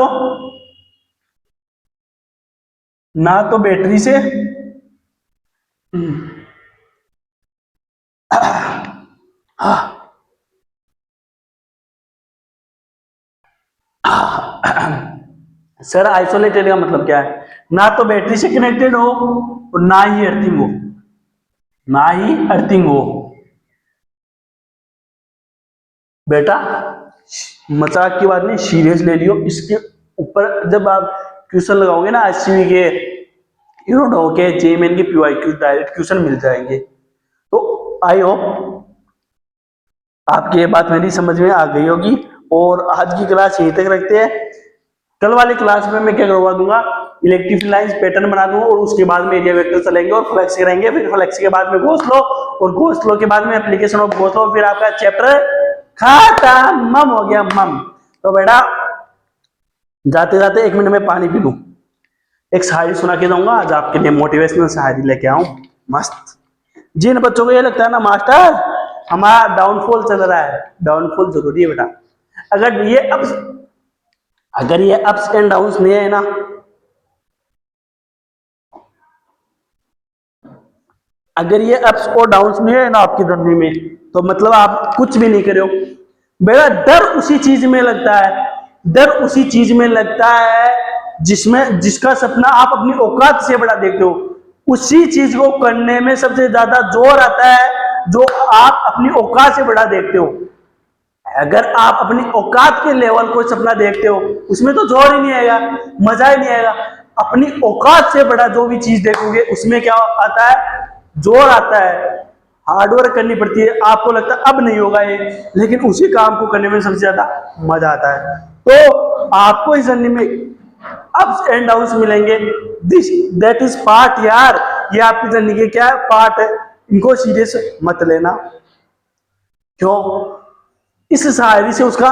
ना तो बैटरी से सर आइसोलेटेड का मतलब क्या है? ना तो बैटरी से कनेक्टेड हो और ना ही अर्थिंग हो, ना ही अर्थिंग हो। बेटा मजाक की बात नहीं, सीरियस ले लियो। इसके ऊपर जब आप क्वेश्चन लगाओगे ना एससीबी के, यूरोडो के, जेईमेन के पीवाईक्यू डायरेक्ट क्वेश्चन मिल जाएंगे। तो आई होप आपकी ये बात मेरी समझ में आ गई होगी। और आज की क्लास यहीं तक रखते हैं। कल वाली क्लास में मैं क्या करवा दूंगा, इलेक्ट्रिक फील्ड लाइंस पैटर्न बना दूंगा और उसके बाद में एरिया वेक्टर चलेंगे और फ्लक्स करेंगे। फिर फ्लक्स के बाद में गॉस लॉ और गॉस लॉ के बाद में एप्लीकेशन ऑफ गॉस लॉ, फिर आपका चैप्टर खत्म, मम हो गया मम। तो बेटा जाते जाते 1 मिनट में पानी पी लूं, एक शायरी सुना के जाऊंगा आज आपके लिए, मोटिवेशनल शायरी लेके आऊं मस्त। जिन बच्चों को ये लगता है ना मास्टर हमारा डाउनफॉल चल रहा है, डाउनफॉल जरूरी है बेटा। अगर ये अप्स एंड डाउन्स नहीं है ना, अगर ये अप्स और डाउन्स नहीं है ना आपकी जर्नी में, तो मतलब आप कुछ भी नहीं करे हो बेटा। डर उसी चीज में लगता है, डर उसी चीज में लगता है जिसका सपना आप अपनी औकात से बड़ा देखते हो। उसी चीज को करने में सबसे ज्यादा जोर आता है जो आप अपनी औकात से बड़ा देखते हो। अगर आप अपनी औकात के लेवल को सपना देखते हो उसमें तो जोर ही नहीं आएगा, मजा ही नहीं आएगा। अपनी औकात से बड़ा जो भी चीज देखोगे उसमें क्या आता है? जोर आता है, हार्डवर्क करनी पड़ती है। आपको लगता है अब नहीं होगा ये, लेकिन उसी काम को करने में सबसे ज्यादा मजा आता है। तो आपको इस जर्नी में अप्स एंड डाउन्स मिलेंगे, दिस दैट इज पार्ट यार। ये आपकी जर्नी के क्या पार्ट है, इनको सीरियस मत लेना। क्यों? इस शायरी से उसका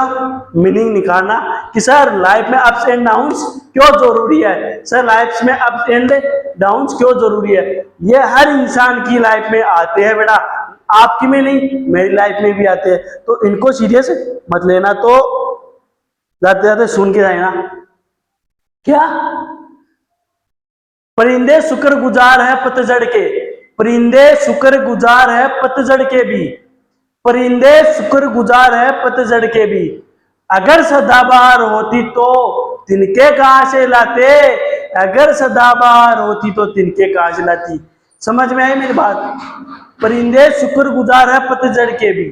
मीनिंग निकालना कि सर लाइफ में अप्स एंड डाउन्स क्यों जरूरी है, सर लाइफ में अप्स एंड डाउन्स क्यों जरूरी है। ये हर इंसान की लाइफ में आते हैं बेटा, आपकी में नहीं, मेरी लाइफ में भी आते हैं। तो इनको सीरियस मत लेना। तो जाते जाते सुन के जाए ना, क्या परिंदे शुक्रगुजार है पतझड़ के, परिंदे शुक्रगुजार है पतझड़ के भी, परिंदे शुक्रगुजार है पतझड़ के भी। अगर सदाबहार होती तो तिनके कहां से लाते, अगर सदाबहार होती तो तिनके कहां से लाती। समझ में आई मेरी बात? परिंदे शुक्रगुजार है पतझड़ के भी,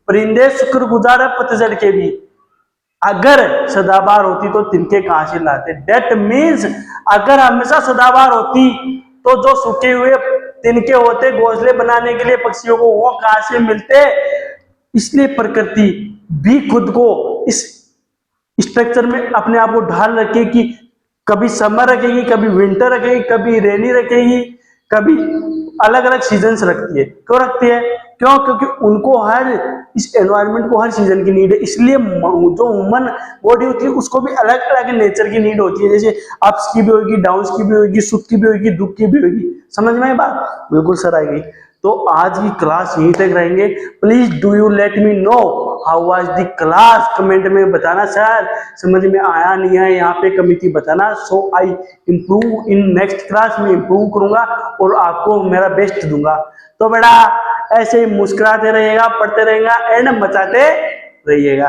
परिंदे शुक्रगुजार है पतझड़ के भी। अगर सदाबहार होती तो तिनके कहां से लाते। डेट मीन्स अगर हमेशा सदाबहार होती तो जो सूखे हुए तिनके होते घोंसले बनाने के लिए पक्षियों को, वो कहां से मिलते। इसलिए प्रकृति भी खुद को इस स्ट्रक्चर में अपने आप को ढाल रखे कि कभी समर रखेगी, कभी विंटर रखेगी, कभी रेनी रखेगी, कभी अलग अलग सीजन्स रखती है। क्यों रखती है? क्यों? क्योंकि उनको हर इस एनवायरनमेंट को हर सीजन की नीड है। इसलिए जो ह्यूमन बॉडी होती है उसको भी अलग अलग नेचर की नीड होती है, जैसे अप्स की भी होगी, डाउन्स की भी होगी, सुख की भी होगी, दुख की भी होगी। समझ में आई बात? बिल्कुल सर आएगी। तो आज की क्लास यहीं तक रहेंगे। Please do you let me know how was the class, comment में बताना सर समझ में आया नहीं है, यहाँ पे कमी थी बताना। So I improve in next class में, इम्प्रूव करूंगा और आपको मेरा बेस्ट दूंगा। तो बेटा ऐसे ही मुस्कुराते रहिएगा, पढ़ते रहिएगा एंड मचाते रहिएगा।